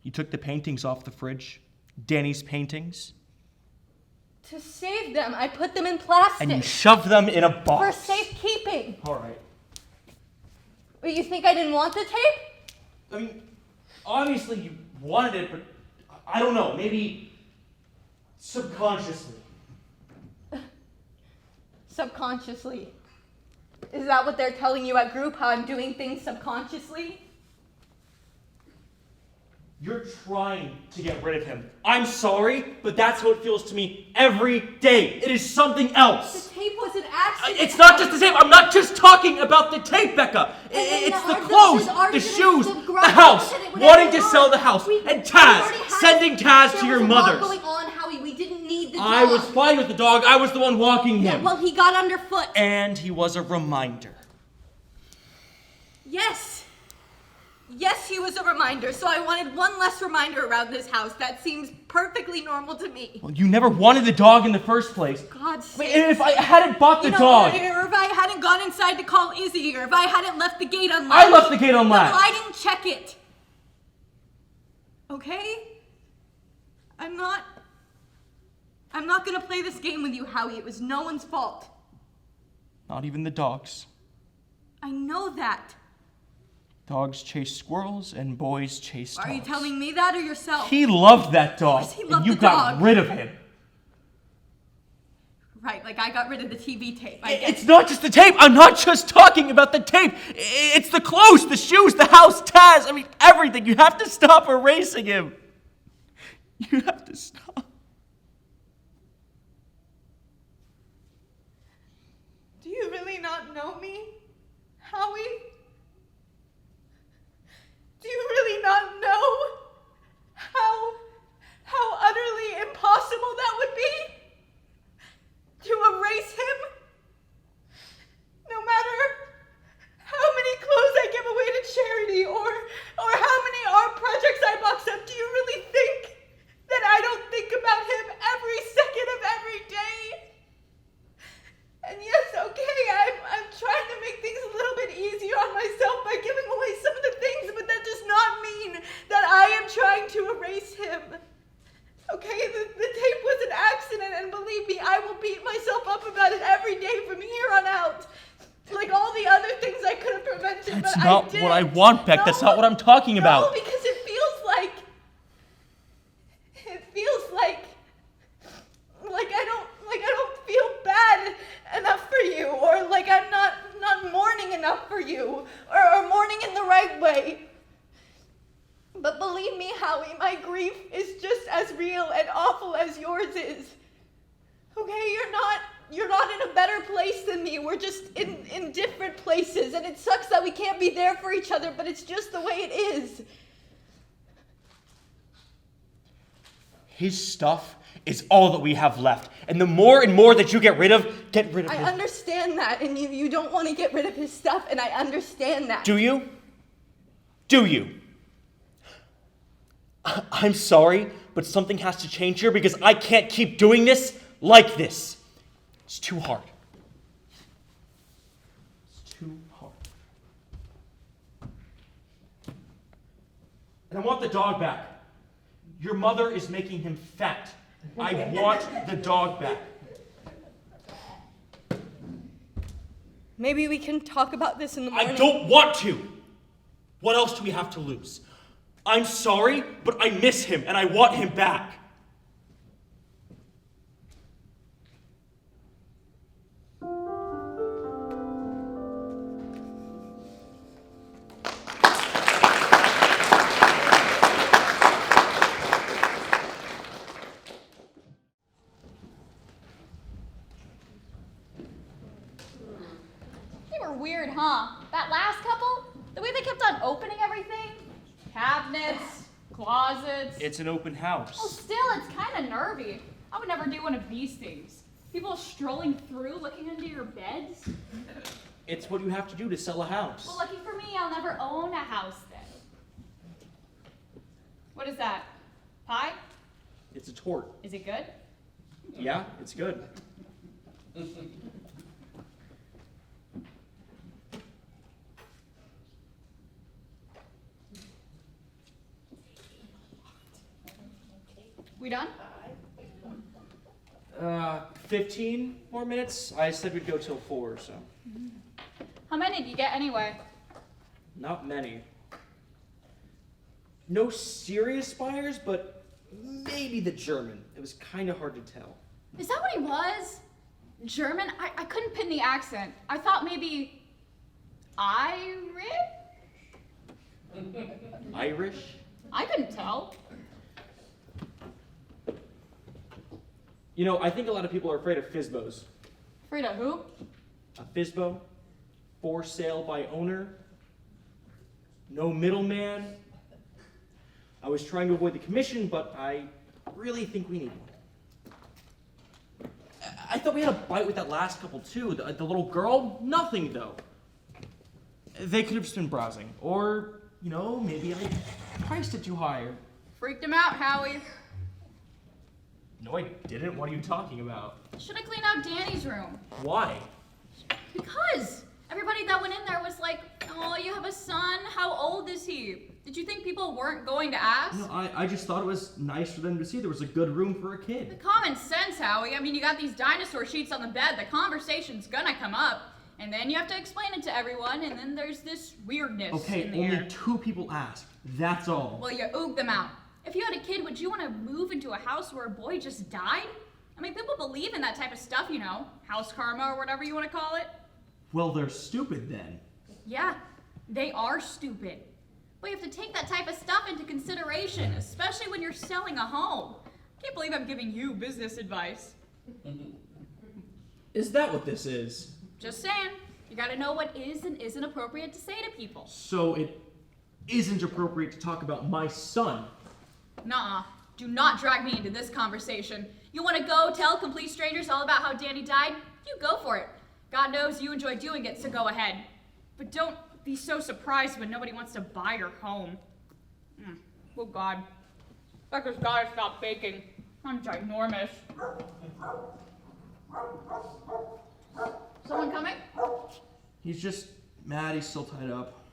You took the paintings off the fridge. Danny's paintings. To save them, I put them in plastic. And you shoved them in a box. For safekeeping. All right. But you think I didn't want the tape? I mean, obviously you wanted it, but I don't know, maybe subconsciously. Subconsciously. Is that what they're telling you at group, how I'm doing things subconsciously? You're trying to get rid of him. I'm sorry, but that's how it feels to me every day. It is something else. The tape was an accident. It's not just the tape. I'm not just talking about the tape, Becca. It's the clothes, the shoes, the house, wanting to sell the house, and Taz, sending Taz to your mother's. Going on, Howie. We didn't need the dog. I was fine with the dog. I was the one walking him. Yeah, well, he got underfoot. And he was a reminder. Yes. Yes, he was a reminder, so I wanted one less reminder around this house. That seems perfectly normal to me. Well, you never wanted the dog in the first place. God's sake. Wait, if I hadn't bought the dog. Or if I hadn't gone inside to call Izzy, or if I hadn't left the gate unlatched. I left the gate unlatched. No, I didn't check it. Okay? I'm not gonna play this game with you, Howie. It was no one's fault. Not even the dogs. I know that. Dogs chase squirrels and boys chase dogs. Are you telling me that or yourself? He loved that dog. Of course he and loved you the got dog. rid of him. Right, like I got rid of the TV tape. It's not just the tape. I'm not just talking about the tape. It's the clothes, the shoes, the house, Taz. I mean, everything. You have to stop erasing him. You have to stop. Do you really not know me, Howie? Do you really not know how utterly impossible that would be? To erase him? No matter how many clothes I give away to charity or how many art projects I box up, do you really think that I don't think about him every second of every day? And yes, okay, I'm trying to make things a little bit easier on myself by giving away some of the things, but that does not mean that I am trying to erase him. Okay, the tape was an accident, and believe me, I will beat myself up about it every day from here on out. Like all the other things I could have prevented, That's but not I didn't. what I want, Beck. That's not what I'm talking about. No, because it feels like I don't feel bad enough for you, or like I'm not mourning enough for you, or mourning in the right way. But believe me, Howie, my grief is just as real and awful as yours is. Okay, you're not in a better place than me. We're just in different places, and it sucks that we can't be there for each other, but it's just the way it is. His stuff is all that we have left. And the more and more that you get rid of him. I understand that, and you don't want to get rid of his stuff, and I understand that. Do you? Do you? I'm sorry, but something has to change here because I can't keep doing this like this. It's too hard. It's too hard. And I want the dog back. Your mother is making him fat. I want the dog back. Maybe we can talk about this in the morning. I don't want to. What else do we have to lose? I'm sorry, but I miss him and I want him back. They were weird, huh? That last couple? The way they kept on opening everything? Cabinets, closets. It's an open Well, house. still, it's kind of nervy. I would never do one of these things. People strolling through, looking into your beds. It's what you have to do to sell a house. Well, lucky for me, I'll never own a house then. What is that? Pie? It's a tort. Is it good? Yeah, it's good. We done? 15 more minutes. I said we'd go till 4, so. How many did you get anyway? Not many. No serious buyers, but maybe the German. It was kind of hard to tell. Is that what he was? German? I couldn't pin the accent. I thought maybe Irish? Irish? I couldn't tell. You know, I think a lot of people are afraid of FSBOs. Afraid of who? A FSBO, for sale by owner, no middleman. I was trying to avoid the commission, but I really think we need one. I thought we had a bite with that last couple too. The little girl, nothing though. They could have just been browsing, or you know, maybe I priced it too high. Or... Freaked him out, Howie. No, I didn't. What are you talking about? Should have cleaned out Danny's room. Why? Because everybody that went in there was like, oh, you have a son? How old is he? Did you think people weren't going to ask? No, I just thought it was nice for them to see there was a good room for a The kid. common sense, Howie. I mean, you got these dinosaur sheets on the bed. The conversation's gonna come up. And then you have to explain it to everyone. And then there's this weirdness Okay, in the only air. 2 people asked. That's all. Well, you ooged them out. If you had a kid, would you want to move into a house where a boy just died? I mean, people believe in that type of stuff, you know. House karma or whatever you want to call it. Well, they're stupid then. Yeah, they are stupid. But you have to take that type of stuff into consideration, especially when you're selling a home. I can't believe I'm giving you business advice. Is that what this is? Just saying, you gotta know what is and isn't appropriate to say to people. So it isn't appropriate to talk about my son. Nuh-uh. Do not drag me into this conversation. You want to go tell complete strangers all about how Danny died? You go for it. God knows you enjoy doing it, so go ahead. But don't be so surprised when nobody wants to buy your home. Oh, God. Becca's gotta stop baking. I'm ginormous. Someone coming? He's just mad he's still tied up.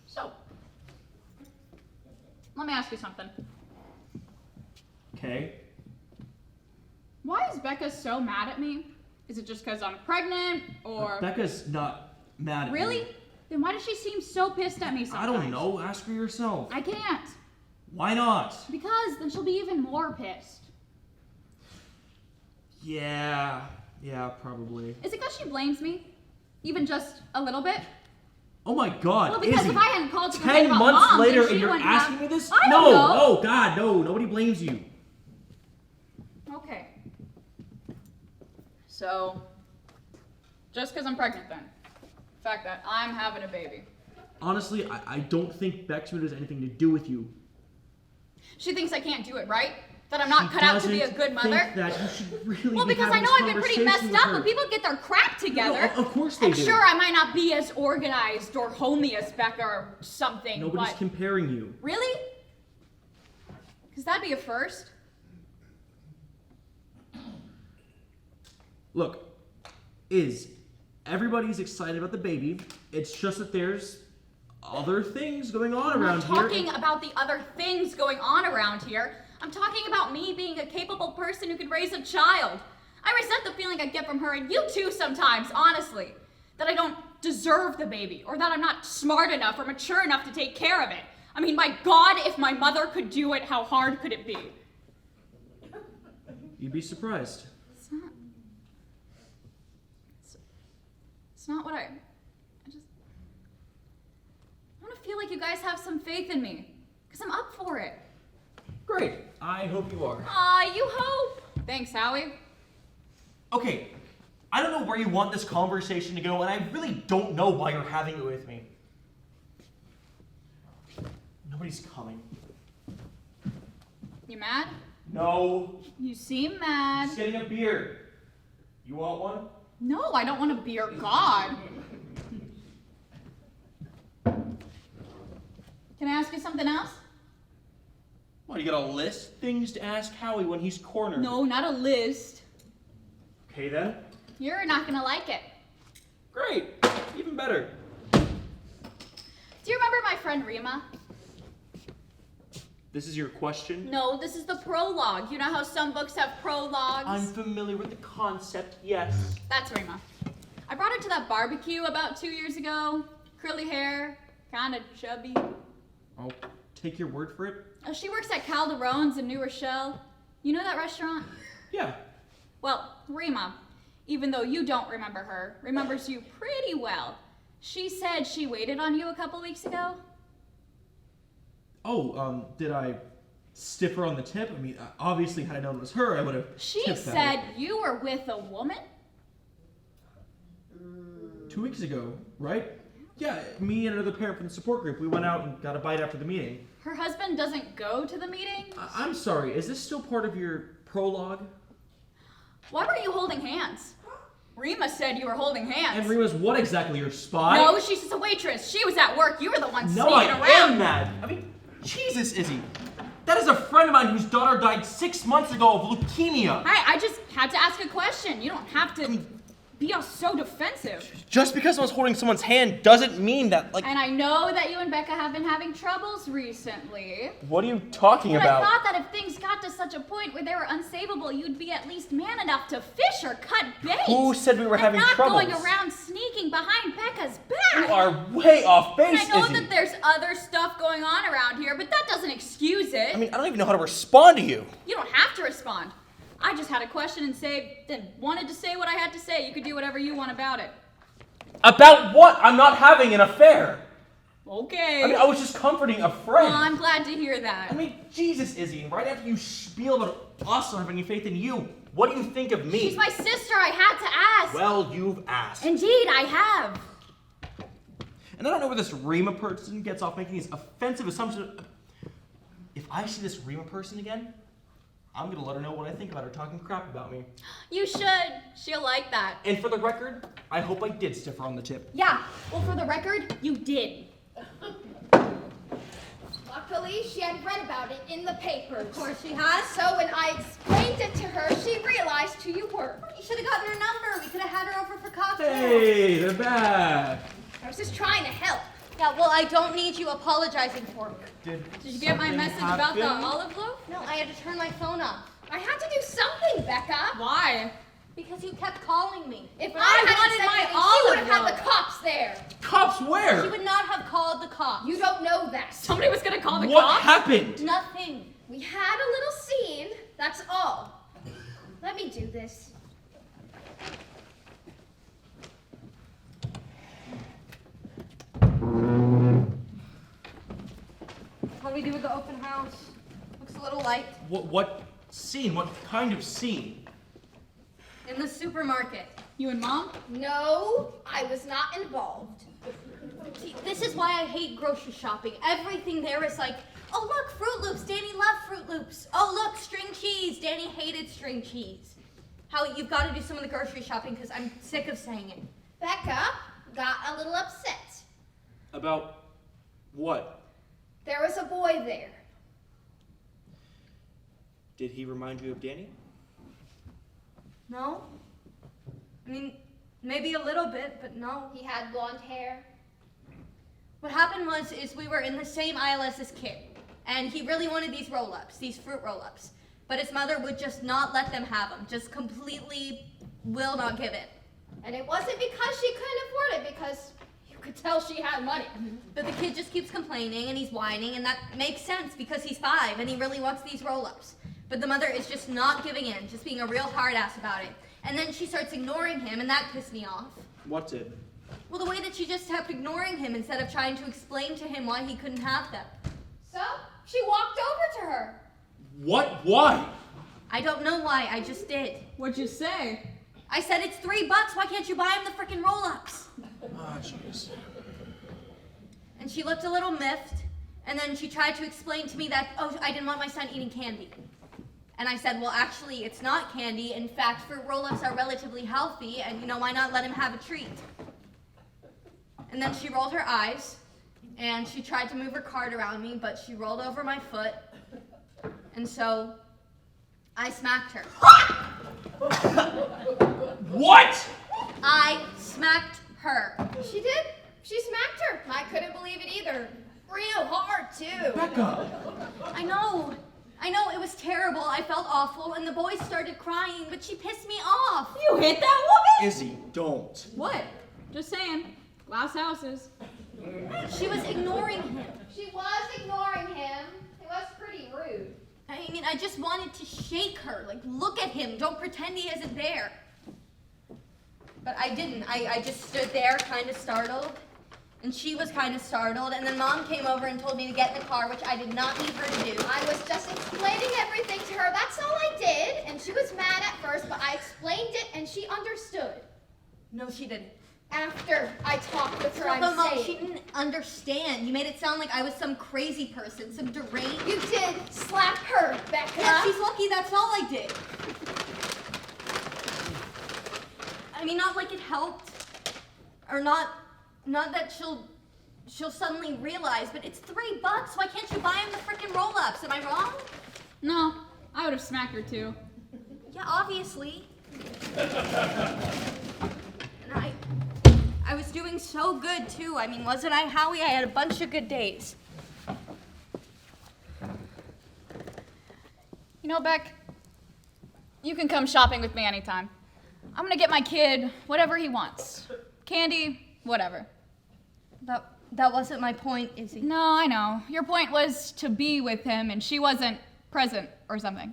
So, let me ask you something. Okay. Why is Becca so mad at me? Is it just because I'm pregnant, or... Becca's not mad at Really? me. Then why does she seem so pissed at me I sometimes? don't know. Ask her yourself. I can't. Why not? Because then she'll be even more pissed. Yeah, probably. Is it because she blames me? Even just a little bit? Oh my God, Well, because Izzy, if I hadn't called to 10 complain about months Mom, later then she and you're wouldn't asking have... me this? I No, don't know. oh God, no, nobody blames you. Okay. So, just because I'm pregnant then. The fact that I'm having a baby. Honestly, I don't think Bexwood has anything to do with you. She thinks I can't do it, right? That I'm not cut out to be a good mother? Think that you should really Well, be because I having know this I've been pretty conversation messed with up her. when people get their crap together. No, of course they and do. sure, I might not be as organized or homey as Becca or something, Nobody's but... comparing you. Really? Because that'd be a first. Look, everybody's excited about the baby. It's just that there's other things going on I'm around not here. talking about the other things going on around here. I'm talking about me being a capable person who can raise a child. I resent the feeling I get from her, and you too sometimes, honestly. That I don't deserve the baby, or that I'm not smart enough or mature enough to take care of it. I mean, my God, if my mother could do it, how hard could it be? You'd be surprised. It's not what I want to feel like you guys have some faith in me, because I'm up for it. Great. I hope you are. Aw, you hope. Thanks, Howie. Okay, I don't know where you want this conversation to go, and I really don't know why you're having it with me. Nobody's coming. You mad? No. You seem mad. Just getting a beer. You want one? No, I don't want a beer. God. Can I ask you something else? What, you got a list? Things to ask Howie when he's cornered. No, not a list. Okay then. You're not gonna like it. Great. Even better. Do you remember my friend Rima? This is your question? No, this is the prologue. You know how some books have prologues? I'm familiar with the concept, yes. That's Rima. I brought her to that barbecue about 2 years ago. Curly hair, kind of chubby. I'll take your word for it. She works at Calderone's in New Rochelle. You know that restaurant? Yeah. Well, Rima, even though you don't remember her, remembers you pretty well. She said she waited on you a couple weeks ago. Oh, did I stiff her on the tip? I mean, obviously, had I known it was her, I would have. She tipped said better. you were with a woman? 2 weeks ago, right? Yeah, me and another parent from the support group, we went out and got a bite after the meeting. Her husband doesn't go to the meeting? I'm sorry, is this still part of your prologue? Why were you holding hands? Rima said you were holding hands. And Rima's what exactly, your spy? No, she's just a waitress. She was at work. You were the one No, sneaking I around. am mad. I mean, Jesus, Izzy. That is a friend of mine whose daughter died 6 months ago of leukemia. I just had to ask a question. You don't have to be all so defensive. Just because I was holding someone's hand doesn't mean that, like... And I know that you and Becca have been having troubles recently. What are you talking But about? I thought that if things got to such a point where they were unsavable, you'd be at least man enough to fish or cut bait. Who said we were and having not troubles? going around sneaking behind Becca's back. You are way off base, And I know Izzy. that there's other stuff going on around here, but that doesn't excuse it. I mean, I don't even know how to respond to you. You don't have to respond. I just had a question and wanted to say what I had to say. You could do whatever you want about it. About what? I'm not having an affair. Okay. I mean, I was just comforting a friend. Well, I'm glad to hear that. I mean, Jesus, Izzy, right after you spiel about us not having any faith in you, what do you think of me? She's my sister. I had to ask. Well, you've asked. Indeed, I have. And I don't know where this Rima person gets off making these offensive assumptions. If I see this Rima person again, I'm gonna let her know what I think about her talking crap about me. You should. She'll like that. And for the record, I hope I did stiff her on the tip. Yeah. Well, for the record, you did. Luckily, she had read about it in the papers. Of course she has. So when I explained it to her, she realized who you were. You should have gotten her number. We could have had her over for cocktails. Hey, they're back. I was just trying to help. Yeah, well, I don't need you apologizing for me. Did you get my something message about the happen? olive loaf? No, I had to turn my phone off. I had to do something, Becca. Why? Because you kept calling me. If But I I hadn't wanted said my anything, she would have olive had the cops there. Cops She where? would not have called the cops. You don't know that. Somebody was gonna call the What cops? happened? Nothing. We had a little scene, that's all. Let me do this. How do we do with the open house? Looks a little light. What scene? What kind of scene? In the supermarket. You and Mom? No, I was not involved. See, this is why I hate grocery shopping. Everything there is like, oh look, Fruit Loops. Danny loved Fruit Loops. Oh look, string cheese. Danny hated string cheese. Howie, you've got to do some of the grocery shopping because I'm sick of saying it. Becca got a little upset. About what? There was a boy there. Did he remind you of Danny? No? I mean, maybe a little bit, but no. He had blonde hair. What happened is we were in the same aisle as this kid, and he really wanted these roll-ups, these fruit roll-ups. But his mother would just not let them have them, just completely will not give it. And it wasn't because she couldn't afford it, because you could tell she had money. But the kid just keeps complaining and he's whining, and that makes sense because he's 5 and he really wants these roll-ups. But the mother is just not giving in, just being a real hard ass about it. And then she starts ignoring him, and that pissed me off. What did? Well, the way that she just kept ignoring him instead of trying to explain to him why he couldn't have them. So she walked over to her. What? Why? I don't know why, I just did. What'd you say? I said, it's $3, why can't you buy him the frickin' roll-ups? Ah, jeez. And she looked a little miffed, and then she tried to explain to me that, oh, I didn't want my son eating candy. And I said, well, actually, it's not candy. In fact, fruit roll-ups are relatively healthy, and, you know, why not let him have a treat? And then she rolled her eyes, and she tried to move her cart around me, but she rolled over my foot, and so I smacked her. What? I smacked her. She did. She smacked her. I couldn't believe it either. Real hard, too. Becca! I know, it was terrible. I felt awful, and the boys started crying, but she pissed me off. You hit that woman? Izzy, don't. What? Just saying. Glass houses. She was ignoring him. She was ignoring him. It was pretty rude. I mean, I just wanted to shake her. Like, look at him. Don't pretend he isn't there. But I didn't. I just stood there, kind of startled. And she was kind of startled. And then Mom came over and told me to get in the car, which I did not need her to do. I was just explaining everything to her. That's all I did. And she was mad at first, but I explained it and she understood. No, she didn't. After I talked with her, No, I'm Mom, saying. she didn't understand. You made it sound like I was some crazy person, some deranged. You did slap her, Becca. Yeah, she's lucky that's all I did. I mean, not like it helped, or not that she'll suddenly realize, but it's $3. Why can't you buy him the frickin' roll-ups? Am I wrong? No, I would have smacked her too. Yeah, obviously. And I was doing so good too. I mean, wasn't I, Howie? I had a bunch of good days. You know, Beck, you can come shopping with me anytime. I'm gonna get my kid whatever he wants. Candy, whatever. That wasn't my point, Izzy. No, I know. Your point was to be with him and she wasn't present or something.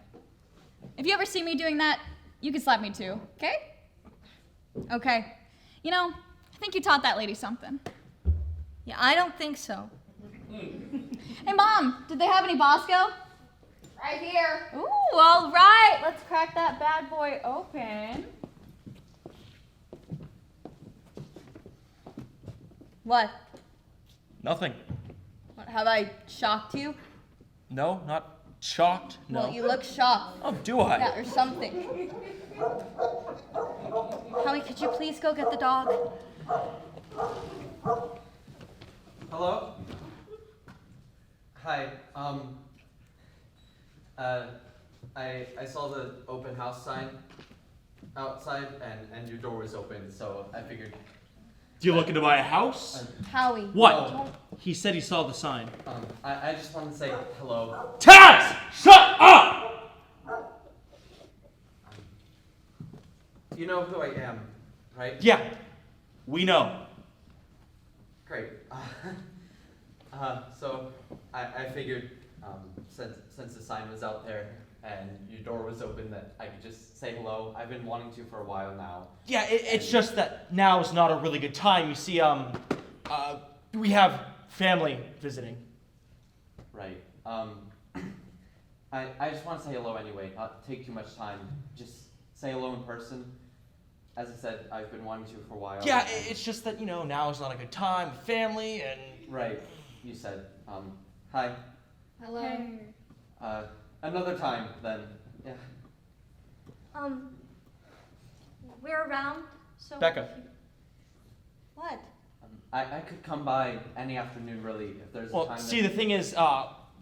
If you ever see me doing that, you can slap me too, okay? Okay. You know, I think you taught that lady something. Yeah, I don't think so. Hey, Mom, did they have any Bosco? Right here. Ooh, all right. Let's crack that bad boy open. What? Nothing. What, have I shocked you? No, not shocked. No. Well, you look shocked. Oh, do I? Yeah, or something. Howie, could you please go get the dog? Hello? Hi, I saw the open house sign outside and your door was open, so I figured, Do you looking to buy a house? Howie. What? don't- He said he saw the sign. I just wanted to say hello. Taz! Shut up! You know who I am, right? Yeah, we know. Great. So I figured, since the sign was out there and your door was open, that I could just say hello. I've been wanting to for a while now. Yeah, it's just that now is not a really good time. You see, we have family visiting. Right. I just want to say hello anyway, not take too much time. Just say hello in person. As I said, I've been wanting to for a while. Yeah, it's just that, now is not a good time with family and... Right. You said, hi. Hello. Another time then. Yeah. We're around, so... Becca. What? I could come by any afternoon really if there's a Well, time. see, the thing is,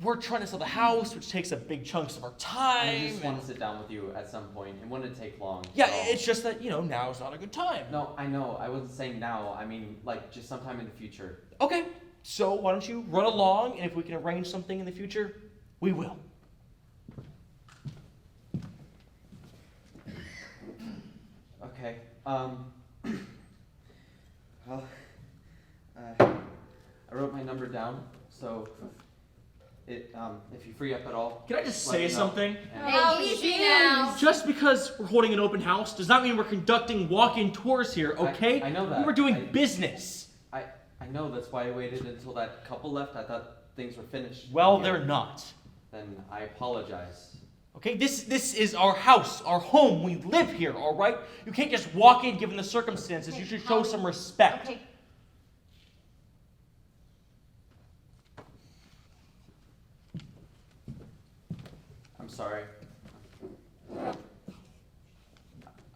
we're trying to sell the house, which takes a big chunks of our time. I just want to sit down with you at some point. It wouldn't take long. Yeah, so- it's just that, now is not a good time. No, I know. I wasn't saying now. I mean, like, just sometime in the future. Okay, so why don't you run along, and if we can arrange something in the future, we will. Okay. Well, I wrote my number down, so if you free up at all. Can I just let say me know. something? And- Hey, easy now. Just because we're holding an open house does not mean we're conducting walk-in tours here, okay? I know that. We were doing I- business. I know, that's why I waited until that couple left. I thought things were finished. Well, Yeah. they're not. Then I apologize. Okay, this is our house, our home. We live here, all right? You can't just walk in given the circumstances. You should show some respect. Okay. I'm sorry.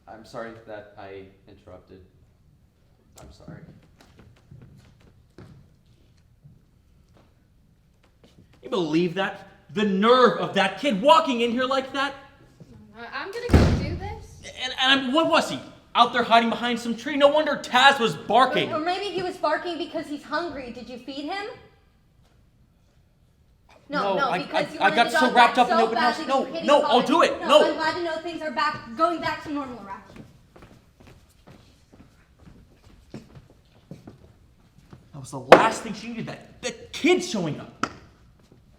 I'm sorry that I interrupted. I'm sorry. You believe that? The nerve of that kid walking in here like that? I'm gonna go do this. And what was he? Out there hiding behind some tree? No wonder Taz was barking. Or maybe he was barking because he's hungry. Did you feed him? No, I because you got wanted the so dog wrapped back up in so open house. badly No, you couldn't no, even I'll call do it. No. I'm glad to know things are going back to normal around here. That was the last thing she needed. That kid showing up.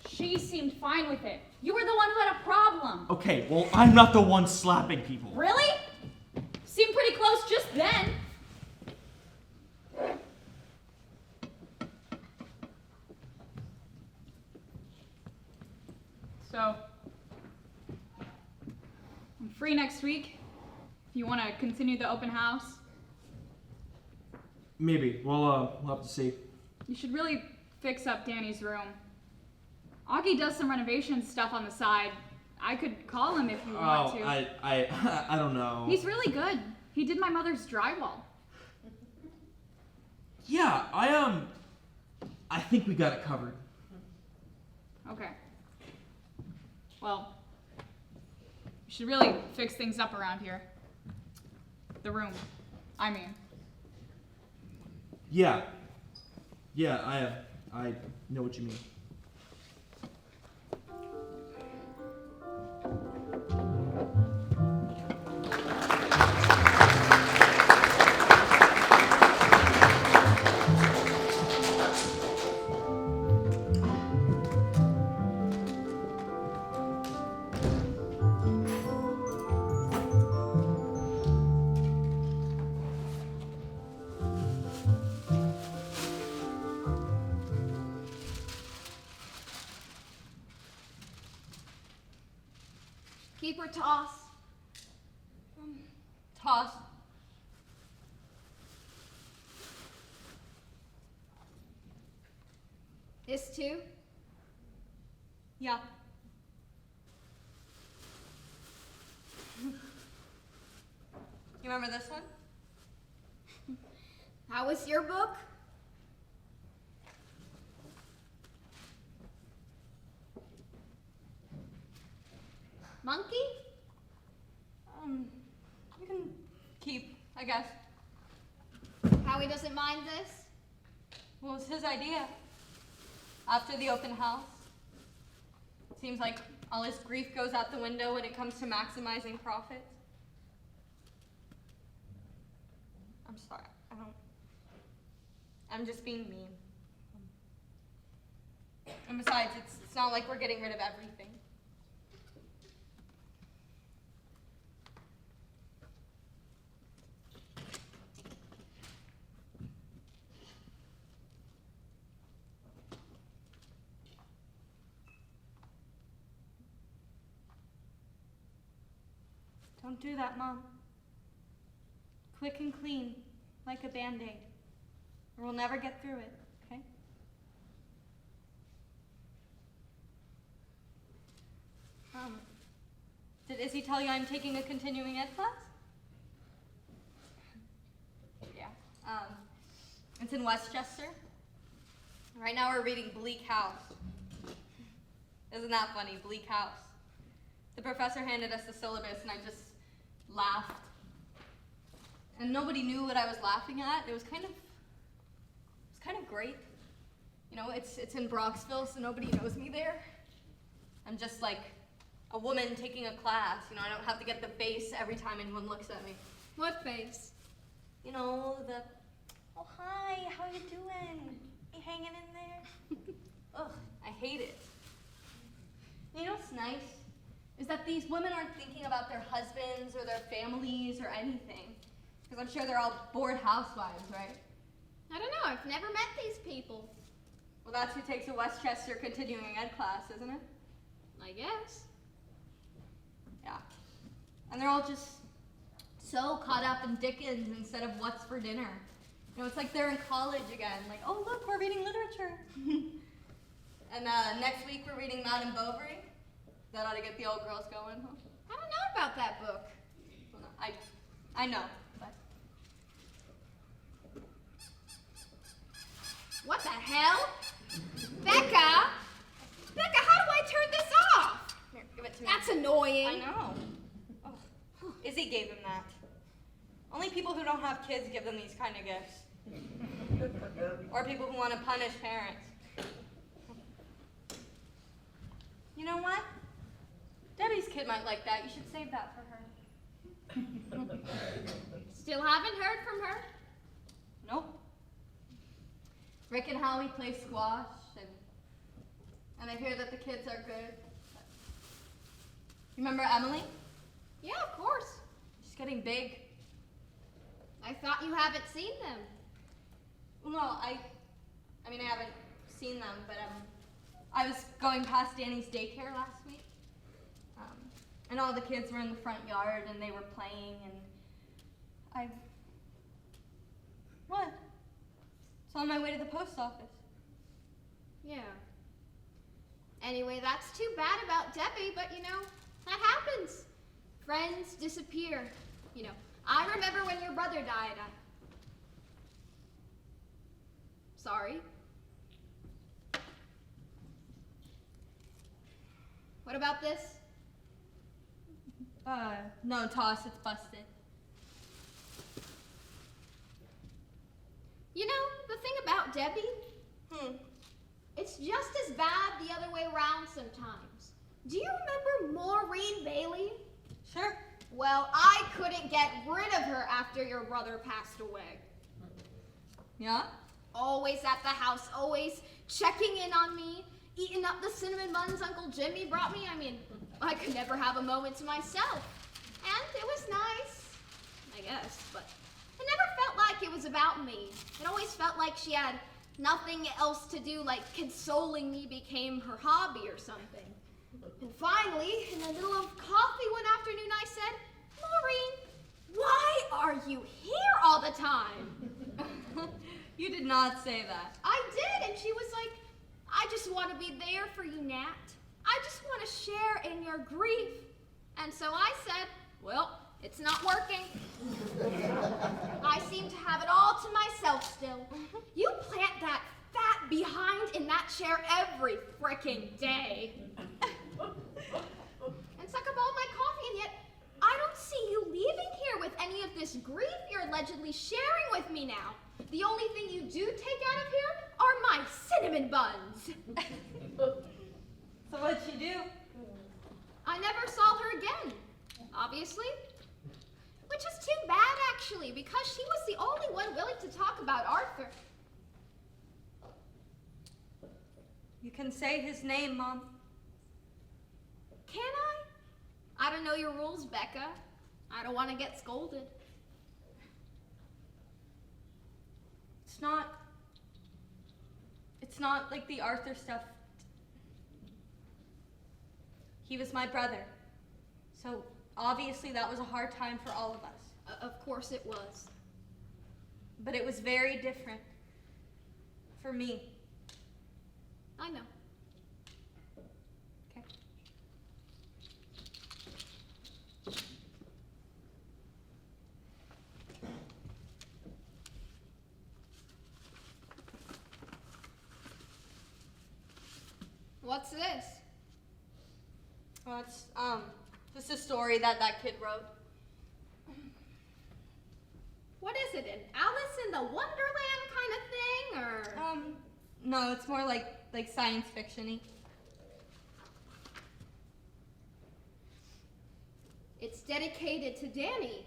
She seemed fine with it. You were the one who had a problem. Okay, well, I'm not the one slapping people. Really? Seemed pretty close just then. So, I'm free next week. If you want to continue the open house, Maybe. We'll have to see. you should really fix up Danny's room. Augie does some renovation stuff on the side. I could call him if you want to. I don't know. He's really good. He did my mother's drywall. Yeah, I think we got it covered. Okay. Well, you should really fix things up around here. The room, I mean. Yeah. Yeah, I know what you mean. Keep or toss? Toss. This too? Yeah. You remember this one? How was your book? Monkey? You can keep, I guess. Howie doesn't mind this? Well, it was his idea. After the open house. Seems like all his grief goes out the window when it comes to maximizing profits. I'm sorry, I'm just being mean. And besides, it's not like we're getting rid of everything. Don't do that, Mom. Quick and clean, like a Band-Aid. Or we'll never get through it, okay? Did Izzy tell you I'm taking a continuing ed class? Yeah. It's in Westchester. Right now we're reading Bleak House. Isn't that funny, Bleak House? The professor handed us the syllabus and I just laughed. And nobody knew what I was laughing at. It was kind of great. You know, it's in Broxville, so nobody knows me there. I'm just like a woman taking a class. You know, I don't have to get the face every time anyone looks at me. What face? You know, oh hi, how you doing? You hanging in there? Ugh, I hate it. You know what's nice? Is that these women aren't thinking about their husbands or their families or anything. Because I'm sure they're all bored housewives, right? I don't know, I've never met these people. Well, that's who takes a Westchester continuing ed class, isn't it? I guess. Yeah. And they're all just so caught up in Dickens instead of what's for dinner. You know, it's like they're in college again. Like, oh look, we're reading literature. And next week we're reading Madame Bovary. That ought to get the old girls going, huh? I don't know about that book. Well, no, I know, but What the hell? Becca! Becca, how do I turn this off? here, give it to me. That's annoying. I know. Oh, Izzy gave him that. Only people who don't have kids give them these kind of gifts. Or people who want to punish parents. might like that. You should save that for her. Still haven't heard from her? Nope. Rick and Howie play squash, and I hear that the kids are good. You remember Emily? Yeah, of course. She's getting big. I thought you haven't seen them. No, I mean, I haven't seen them, but I was going past Danny's daycare last week, and all the kids were in the front yard, and they were playing, and what? It's on my way to the post office. Yeah. Anyway, that's too bad about Debbie, but you know, that happens. Friends disappear. You know, I remember when your brother died. Sorry. What about this? No, toss, it's busted. You know, the thing about Debbie, it's just as bad the other way around sometimes. Do you remember Maureen Bailey? Sure. Well, I couldn't get rid of her after your brother passed away. Yeah? Always at the house, always checking in on me, eating up the cinnamon buns Uncle Jimmy brought me. I mean, I could never have a moment to myself. And it was nice, I guess, but it never felt like it was about me. It always felt like she had nothing else to do, like consoling me became her hobby or something. And finally, in the middle of coffee one afternoon, I said, Maureen, why are you here all the time? You did not say that. I did, and she was like, I just want to be there for you, Nat. I just want to share in your grief. And so I said, well, it's not working. I seem to have it all to myself still. You plant that fat behind in that chair every frickin' day. And suck up all my coffee, and yet I don't see you leaving here with any of this grief you're allegedly sharing with me now. The only thing you do take out of here are my cinnamon buns. So what'd she do? I never saw her again, obviously. Which is too bad, actually, because she was the only one willing to talk about Arthur. You can say his name, Mom. Can I? I don't know your rules, Becca. I don't want to get scolded. It's not like the Arthur stuff. He was my brother. So obviously that was a hard time for all of us. Of course it was. But it was very different for me. I know. Okay. What's this? Well, it's just a story that kid wrote. What is it, an Alice in the Wonderland kind of thing, or? No, it's more like science fiction-y. It's dedicated to Danny.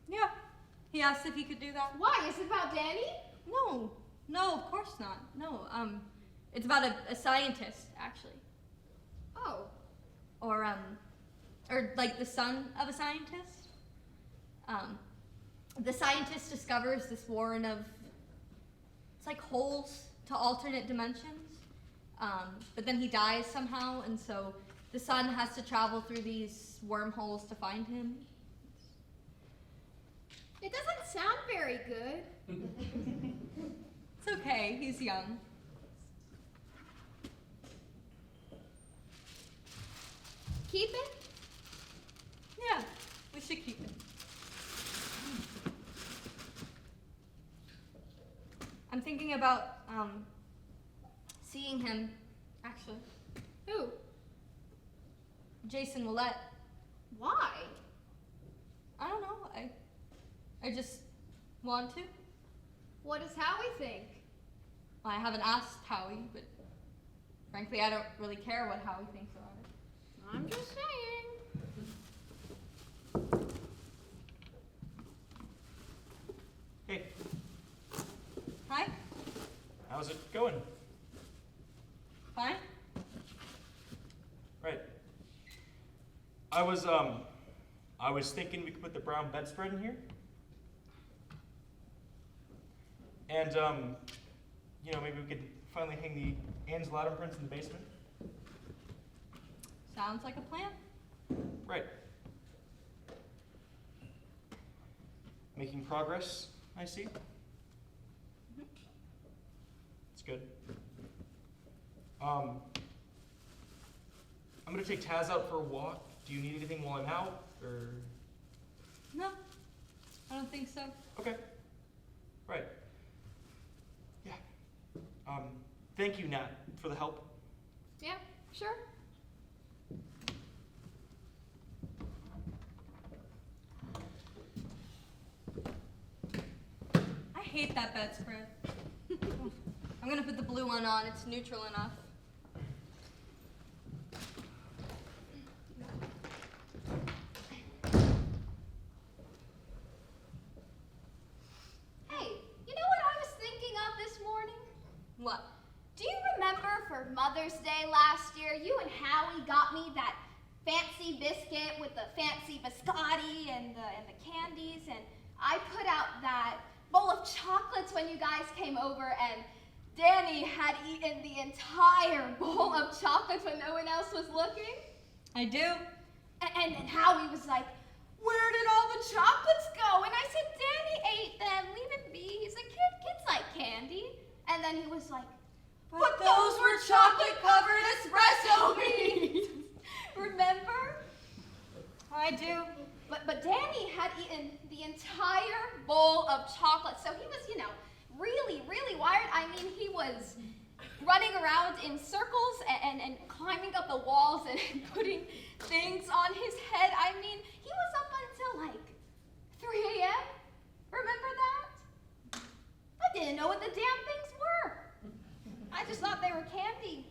Yeah. He asked if he could do that. Why? Is it about Danny? No, of course not. No, it's about a scientist, actually. Oh. Or like the son of a scientist. The scientist discovers this warren of, it's like holes to alternate dimensions. But then he dies somehow, and so the son has to travel through these wormholes to find him. It doesn't sound very good. It's okay, he's young. Keep it? Yeah, we should keep it. I'm thinking about seeing him, actually. Who? Jason Willette. Why? I don't know. I just want to. What does Howie think? I haven't asked Howie, but frankly, I don't really care what Howie thinks about it. I'm just saying. Hey, Hi. how's it going? Fine. Right. I was thinking we could put the brown bedspread in here. And, maybe we could finally hang the Anne's Latin prints in the basement. Sounds like a plan. Right. Making progress, I see. It's good. I'm gonna take Taz out for a walk. Do you need anything while I'm out, or? No, I don't think so. Okay. Right. Yeah. Thank you, Nat, for the help. Yeah, sure. I hate that bedspread. I'm gonna put the blue one on. It's neutral enough. Hey, you know what I was thinking of this morning? What? Do you remember for Mother's Day last year, you and Howie got me that fancy biscuit with the fancy biscotti and the candies, and I put out that bowl of chocolates when you guys came over, and Danny had eaten the entire bowl of chocolates when no one else was looking? I do. And then Howie was like, "Where did all the chocolates go?" And I said, "Danny ate them. Leave him be. He's a kid. Kids like candy." And then he was like, "But those were chocolate-covered espresso beans." Remember? I do. But Danny had eaten the entire bowl of chocolate, so he was, really, really wired. I mean, he was running around in circles and climbing up the walls and putting things on his head. I mean, he was up until like 3 a.m. Remember that? I didn't know what the damn things were. I just thought they were candy.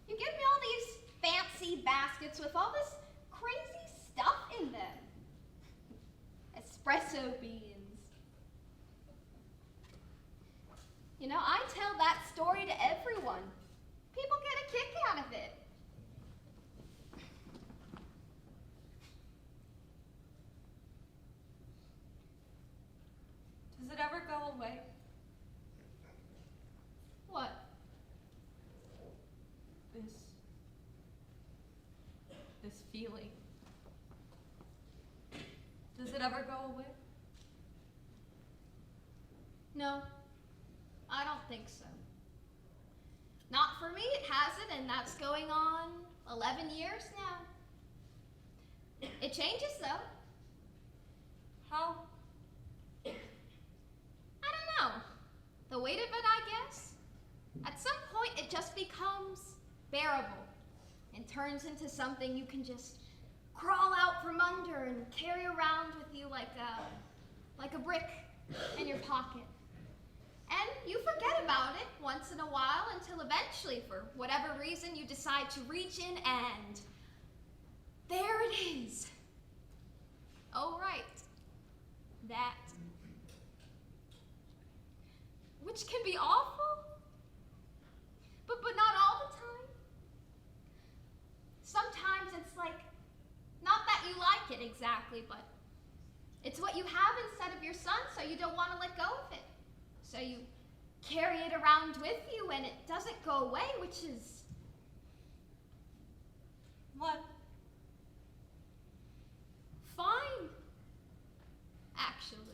You give me all these fancy baskets with all this crazy stuff in them. Espresso beans. I tell that story to everyone. People get a kick out of it. Does it ever go away? What? This feeling. Does it ever go away? No, I don't think so. Not for me, it hasn't, and that's going on 11 years now. It changes, though. How? I don't know. The weight of it, I guess. At some point, it just becomes bearable and turns into something you can just crawl out from under and carry around with you like a brick in your pocket. And you forget about it once in a while until eventually, for whatever reason, you decide to reach in and there it is. Oh, right. That. Which can be awful, but not all the time. Sometimes it's like, not that you like it exactly, but it's what you have instead of your son, so you don't want to let go of it. So you carry it around with you and it doesn't go away, which is... What? fine, actually.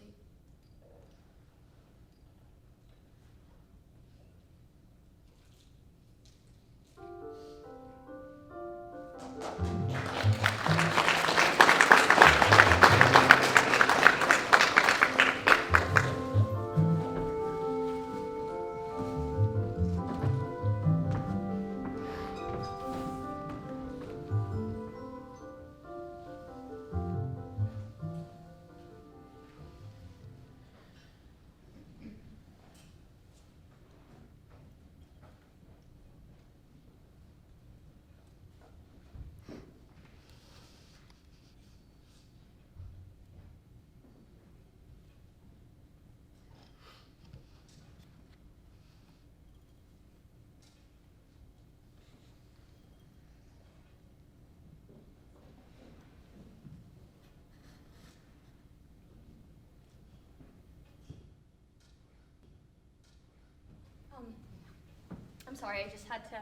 sorry, I just had to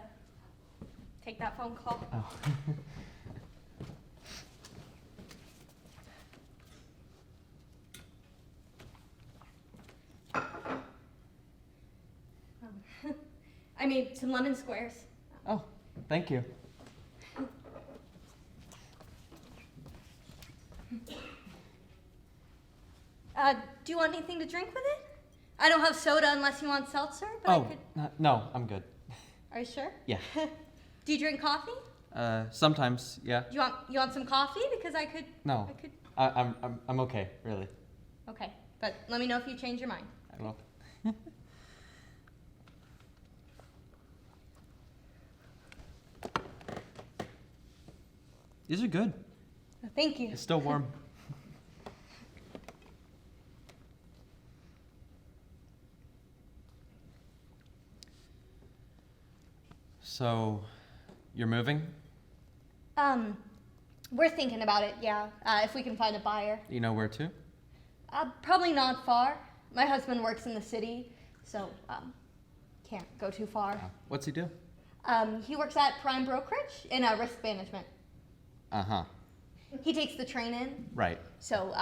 take that phone call. Oh. I made some lemon squares. Oh, thank you. Do you want anything to drink with it? I don't have soda unless you want seltzer, but I could. No, I'm good. Are you sure? Yeah. Do you drink coffee? Sometimes, yeah. You want some coffee? Because I could. No. I could. I'm okay, really. Okay, but let me know if you change your mind. I will. These are good. Thank you. It's still warm. So, you're moving? We're thinking about it, yeah. If we can find a buyer. You know where to? Probably not far. My husband works in the city, so can't go too far. What's he do? He works at Prime Brokerage in risk management. Uh-huh. He takes the train in, Right. so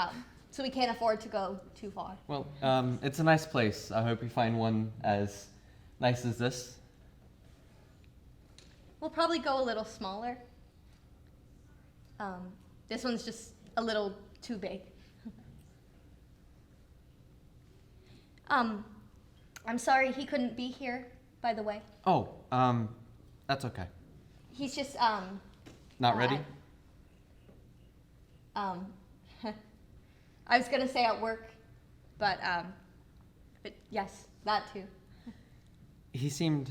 we can't afford to go too far. Well, it's a nice place. I hope you find one as nice as this. We'll probably go a little smaller. This one's just a little too big. I'm sorry he couldn't be here, by the way. Oh, that's okay. He's just, Not ready? I was gonna say at work, but yes, that too. He seemed,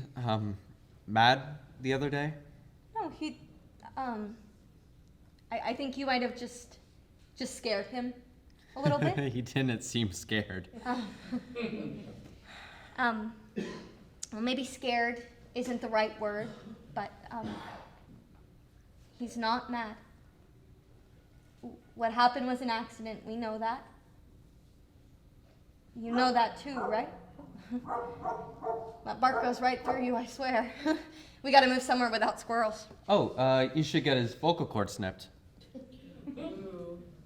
mad the other day. No, he, I think you might have just scared him a little bit. He didn't seem scared. Well, maybe scared isn't the right word, but, he's not mad. What happened was an accident, we know that. You know that too, right? That bark goes right through you, I swear. We gotta move somewhere without squirrels. Oh, you should get his vocal cord snipped.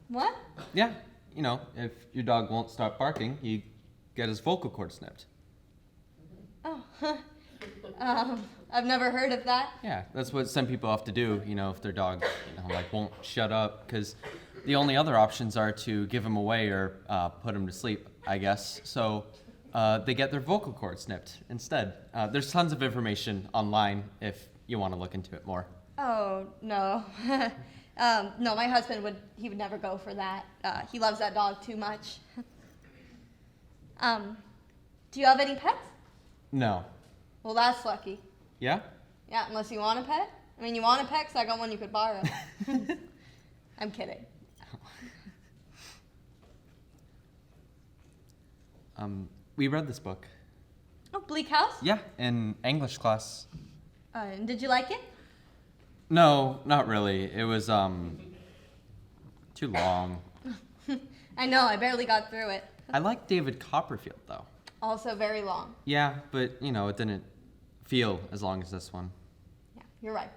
What? Yeah, you know, if your dog won't stop barking, you get his vocal cord snipped. Oh, I've never heard of that. Yeah, that's what some people have to do, you know, if their dog, like won't shut up, because the only other options are to give him away or put him to sleep, I guess. So they get their vocal cord snipped instead. There's tons of information online if you want to look into it more. Oh, no. No, my husband would never go for that. He loves that dog too much. Do you have any pets? No. Well, that's lucky. Yeah? Yeah, unless you want a pet. I mean, you want a pet? 'Cause I got one you could borrow. I'm kidding. We read this book. Oh, Bleak House? Yeah, in English class. And did you like it? No, not really. It was, too long. I know, I barely got through it. I like David Copperfield, though. Also very long. Yeah, but, you know, it didn't feel as long as this one. Yeah, you're right.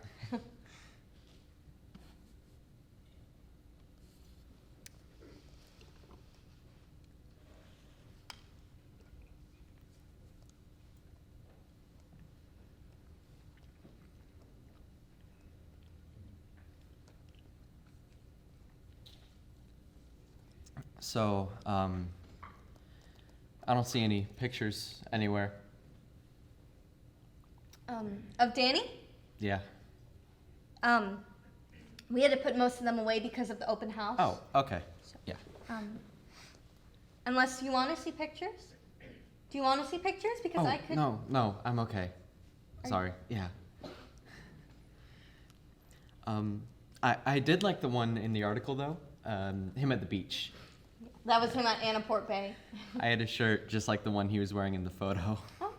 So, I don't see any pictures anywhere. Of Danny? Yeah. We had to put most of them away because of the open house. Oh, okay. Yeah. Unless you want to see pictures? Do you want to see pictures? Because I could. No, I'm okay. Sorry. Yeah. I did like the one in the article though. Him at the beach. That was him at Annaport Bay. I had a shirt just like the one he was wearing in the photo. Oh.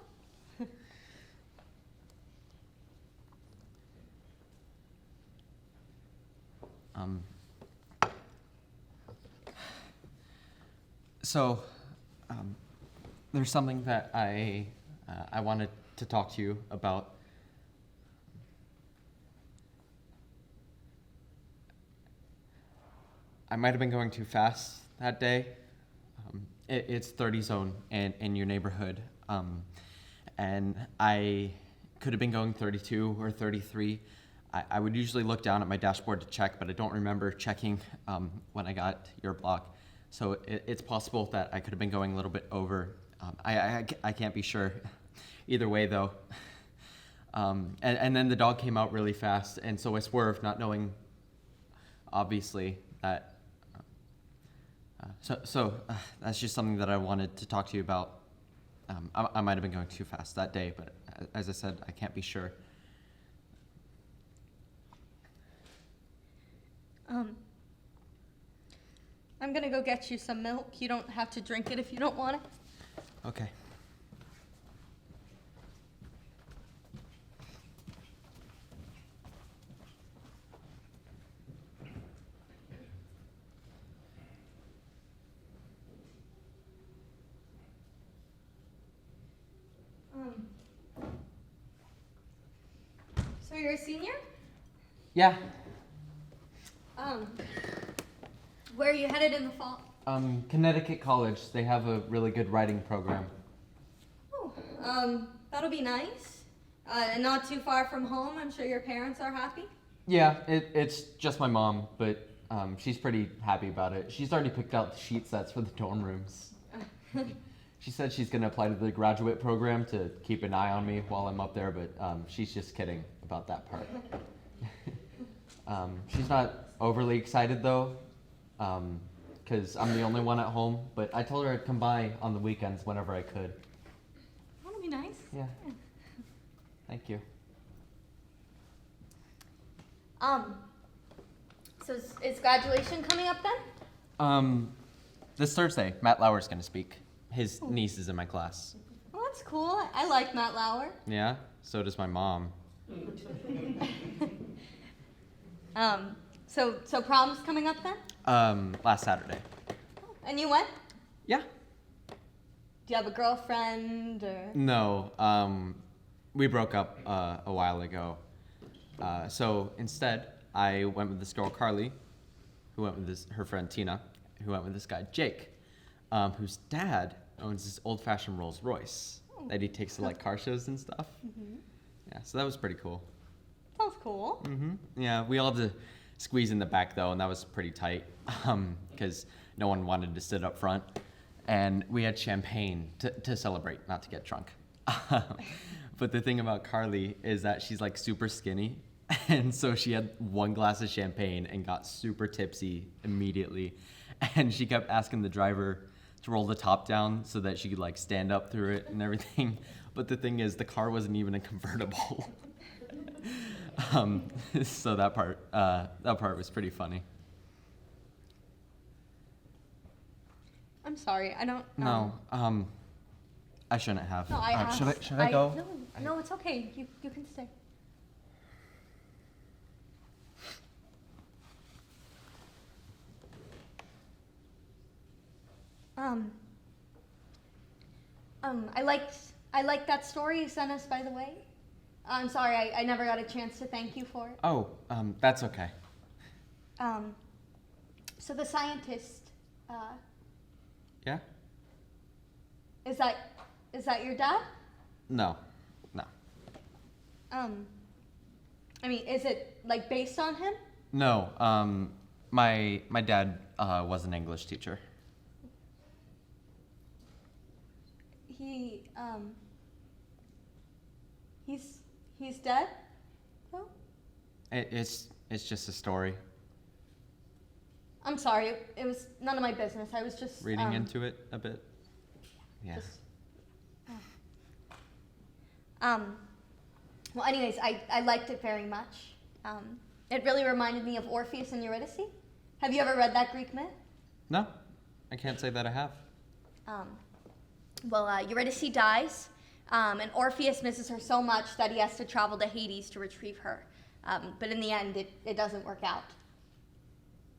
So, there's something that I wanted to talk to you about. I might have been going too fast that day. It's 30 zone in your neighborhood. And I could have been going 32 or 33. I would usually look down at my dashboard to check, but I don't remember checking when I got your block. So it's possible that I could have been going a little bit over. I can't be sure. Either way, though. And then the dog came out really fast, and so I swerved, not knowing, obviously, that. So that's just something that I wanted to talk to you about. I might have been going too fast that day, but as I said, I can't be sure. I'm gonna go get you some milk. You don't have to drink it if you don't want it. Okay. So you're a senior? Yeah. Where are you headed in the fall? Connecticut College. They have a really good writing program. Oh, that'll be nice. And not too far from home. I'm sure your parents are happy. Yeah, it's just my mom, but she's pretty happy about it. She's already picked out the sheet sets for the dorm rooms. She said she's gonna apply to the graduate program to keep an eye on me while I'm up there, but she's just kidding about that part. She's not overly excited though, because I'm the only one at home, but I told her I'd come by on the weekends whenever I could. That'll be nice. Yeah. Thank you. So is graduation coming up then? This Thursday, Matt Lauer's gonna speak. His niece is in my class. Well, that's cool. I like Matt Lauer. Yeah? So does my mom. So prom's coming up then? Last Saturday. And you went? Yeah. Do you have a girlfriend or? No, we broke up a while ago. So instead, I went with this girl, Carly, who went with her friend, Tina, who went with this guy, Jake, whose dad owns this old-fashioned Rolls Royce that he takes to like car shows and stuff. Mm-hmm. Yeah, so that was pretty cool. Sounds cool. Mm-hmm. Yeah, we all had to squeeze in the back though, and that was pretty tight because no one wanted to sit up front. And we had champagne to celebrate, not to get drunk. But the thing about Carly is that she's like super skinny. And so she had one glass of champagne and got super tipsy immediately. And she kept asking the driver to roll the top down so that she could like stand up through it and everything. But the thing is, the car wasn't even a convertible. So that part was pretty funny. I'm sorry, I don't. No, I shouldn't have. No, I asked. Should I go? No, it's okay. You can stay. I liked that story you sent us, by the way. I'm sorry, I never got a chance to thank you for it. Oh, that's okay. So the scientist, Yeah? is that your dad? No. I mean, is it like based on him? No, my dad was an English teacher. He's dead? No? It's just a story. I'm sorry, it was none of my business. I was just Reading into it a bit. Yeah. Well, anyways, I liked it very much. It really reminded me of Orpheus and Eurydice. Have you ever read that Greek myth? No, I can't say that I have. Eurydice dies, and Orpheus misses her so much that he has to travel to Hades to retrieve her. But in the end, it doesn't work out.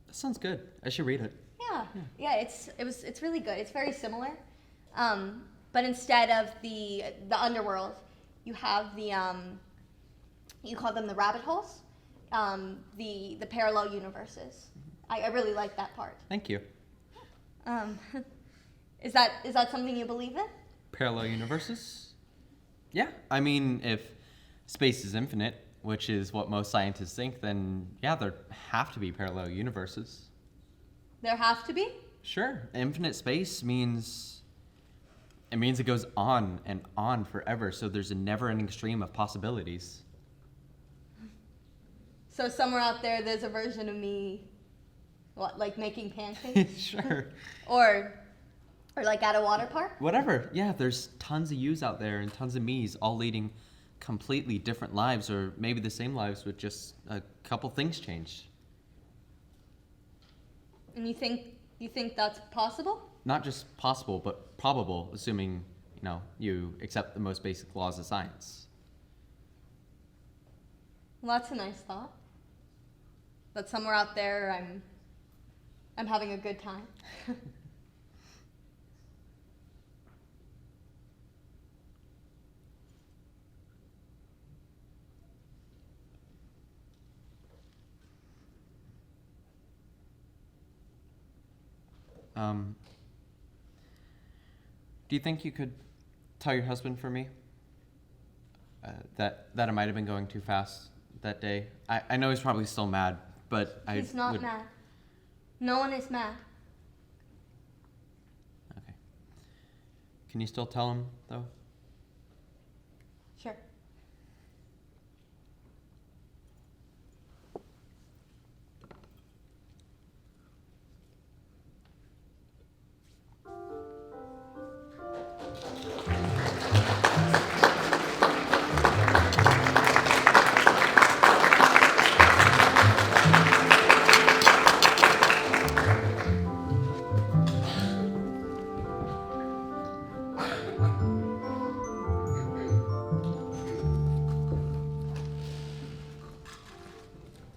That sounds good. I should read it. Yeah, it's really good. It's very similar, but instead of the underworld, you have the you call them the rabbit holes, the parallel universes. I really like that part. Thank you. Is that something you believe in? Parallel universes? Yeah. I mean, if space is infinite, which is what most scientists think, then yeah, there have to be parallel universes. There have to be? Sure. Infinite space means it goes on and on forever, so there's a never-ending stream of possibilities. So somewhere out there, there's a version of me, what, like making pancakes? Sure. Or like at a water park? Whatever. Yeah, there's tons of yous out there and tons of me's, all leading completely different lives, or maybe the same lives with just a couple things changed. And you think that's possible? Not just possible, but probable, assuming, you accept the most basic laws of science. Well, that's a nice thought. That somewhere out there, I'm having a good time. Do you think you could tell your husband for me that I might have been going too fast that day? I know he's probably still mad, but He's not mad. No one is mad. Okay. Can you still tell him, though? Sure.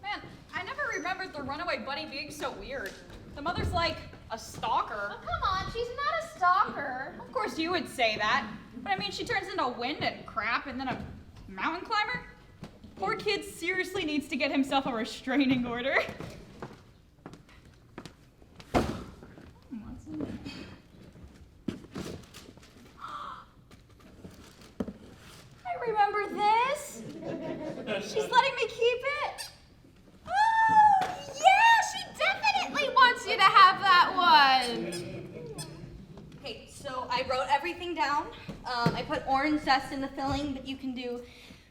Man, I never remembered the runaway bunny being so weird. The mother's like a stalker. Oh, come on, she's not a stalker. Of course you would say that. But I mean, she turns into wind and crap and then a mountain climber? Poor kid seriously needs to get himself a restraining order. What's in there? I remember this. She's letting me keep it. Oh, yeah, she definitely wants you to have that one. Okay, so I wrote everything down. I put orange zest in the filling, but you can do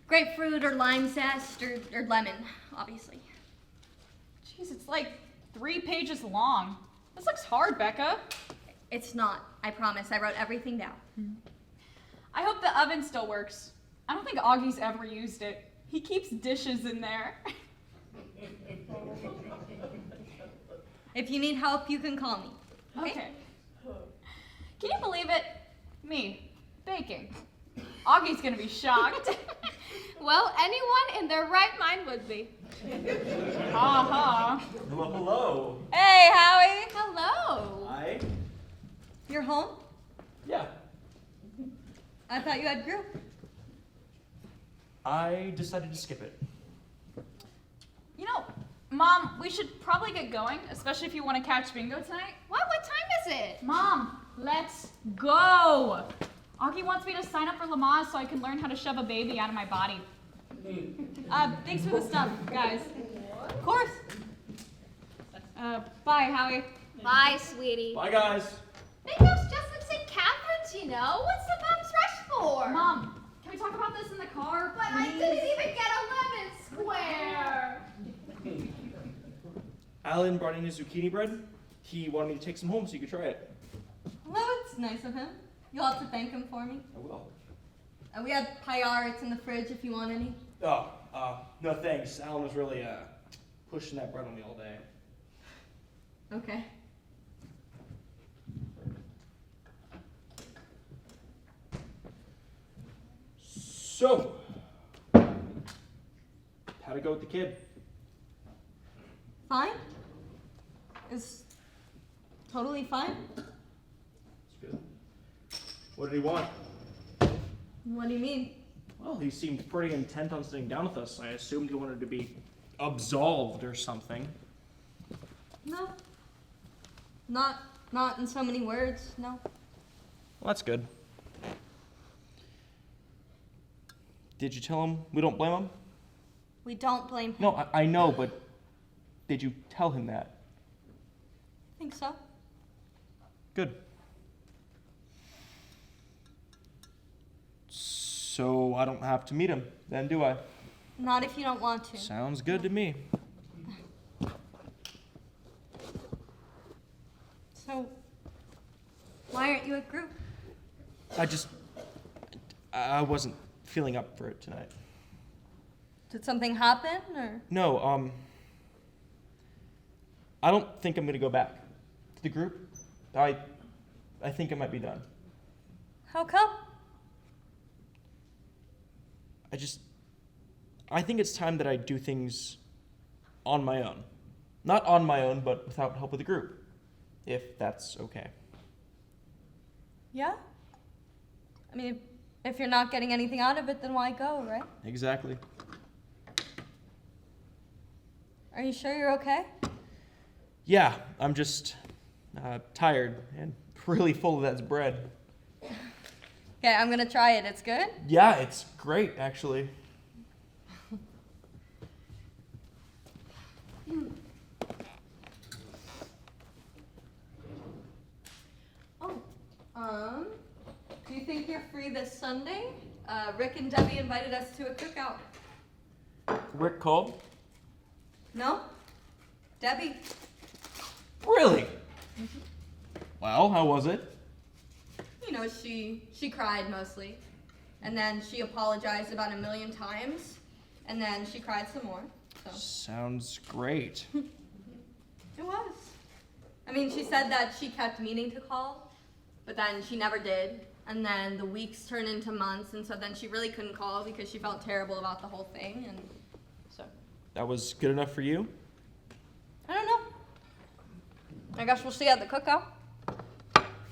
grapefruit or lime zest or lemon, obviously. Jeez, it's like 3 pages long. This looks hard, Becca. It's not, I promise. I wrote everything down. I hope the oven still works. I don't think Augie's ever used it. He keeps dishes in there. If you need help, you can call me. Okay. Can you believe it? Me, baking. Augie's gonna be shocked. Well, anyone in their right mind would be. Ha Hello, hello. Hey, Howie. Hello. Hi. You're home? Yeah. I thought you had group. I decided to skip it. You know, Mom, we should probably get going, especially if you want to catch bingo tonight. What time is it? Mom, let's go. Augie wants me to sign up for Lamaze so I can learn how to shove a baby out of my body. Thanks for the stuff, guys. Of course. Bye, Howie. Bye, sweetie. Bye, guys. Bingo's just in St. Catherine's, you know. What's the mom's rush for? Mom, can we talk about this in the car? But I didn't even get a lemon square. Alan brought in his zucchini bread. He wanted me to take some home so you could try it. Well, it's nice of him. You'll have to thank him for me. I will. We had Pyarets in the fridge if you want any. Oh, no thanks. Alan was really, pushing that bread on me all day. Okay. So, how'd it go with the kid? Fine. It's totally fine. It's good. What did he want? What do you mean? Well, he seemed pretty intent on sitting down with us. I assumed he wanted to be absolved or something. No. Not in so many words, no. Well, that's good. Did you tell him we don't blame him? We don't blame him. No, I know, but did you tell him that? I think so. Good. So I don't have to meet him, then, do I? Not if you don't want to. Sounds good to me. So, why aren't you at group? I wasn't feeling up for it tonight. Did something happen, or? No, I don't think I'm gonna go back to the group. I think I might be done. How come? I think it's time that I do things on my own. Not on my own, but without help of the group. If that's okay. Yeah? I mean, if you're not getting anything out of it, then why go, right? Exactly. Are you sure you're okay? Yeah, I'm just tired and really full of that bread. Okay, I'm gonna try it. It's good? Yeah, it's great, actually. Do you think you're free this Sunday? Rick and Debbie invited us to a cookout. Rick called? No? Debbie. Really? Well, how was it? You know, she cried mostly. And then she apologized about 1,000,000 times. And then she cried some more. So. Sounds great. It was. I mean, she said that she kept meaning to call, but then she never did. And then the weeks turned into months, and so then she really couldn't call because she felt terrible about the whole thing, and so. That was good enough for you? I don't know. I guess we'll see at the cookout.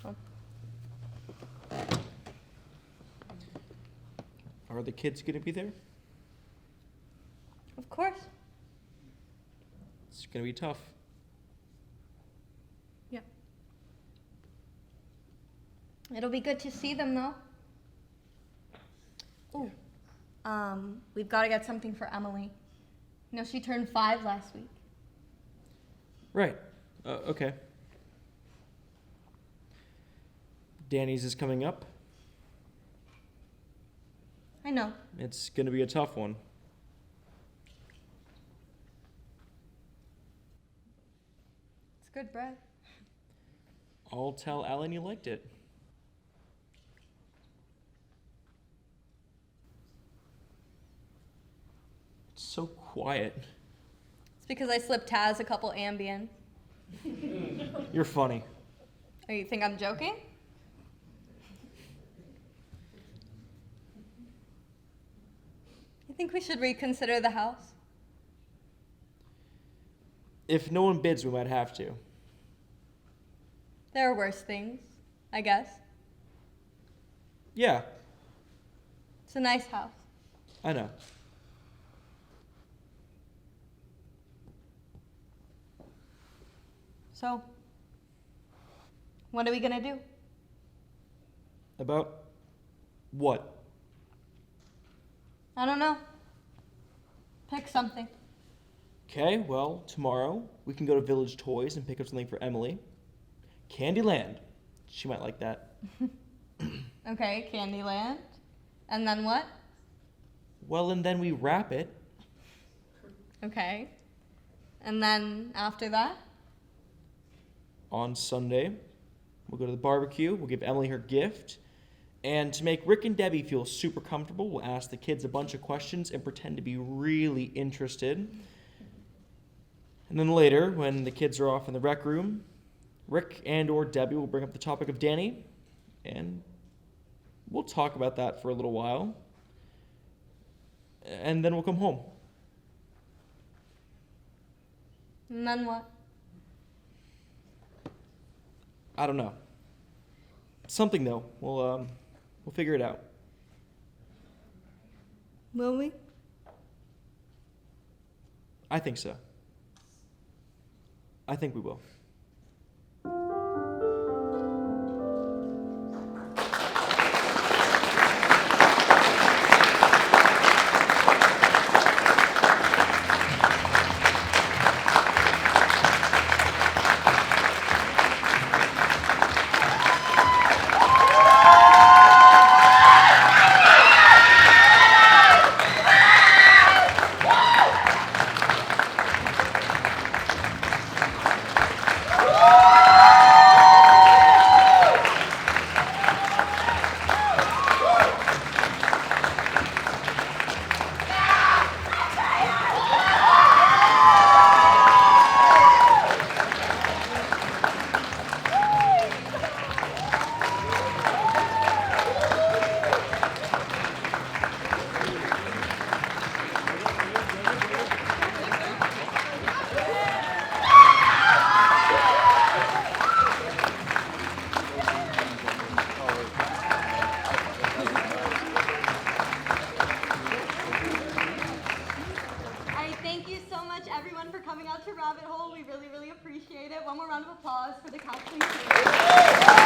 So. Are the kids gonna be there? Of course. It's gonna be tough. Yeah. It'll be good to see them, though. Ooh. We've got to get something for Emily. You know, she turned 5 last week. Right. Okay. Danny's is coming up. I know. It's gonna be a tough one. It's good bread. I'll tell Alan you liked it. It's so quiet. It's because I slipped Taz a couple Ambien. You're funny. Oh, you think I'm joking? You think we should reconsider the house? If no one bids, we might have to. There are worse things, I guess. Yeah, It's a nice house. I know. So, what are we gonna do? About what? I don't know. Pick something. Okay, well, tomorrow we can go to Village Toys and pick up something for Emily. Candyland. She might like that. Okay, Candyland. And then what? Well, and then we wrap it. Okay. And then after that? On Sunday, we'll go to the barbecue. We'll give Emily her gift. And to make Rick and Debbie feel super comfortable, we'll ask the kids a bunch of questions and pretend to be really interested. And then later, when the kids are off in the rec room, Rick and or Debbie will bring up the topic of Danny, and we'll talk about that for a little while. And then we'll come home. And then what? I don't know. Something though. We'll figure it out. Will we? I think so. I think we will. Everyone for coming out to Rabbit Hole. We really, really appreciate it. One more round of applause for the counseling team.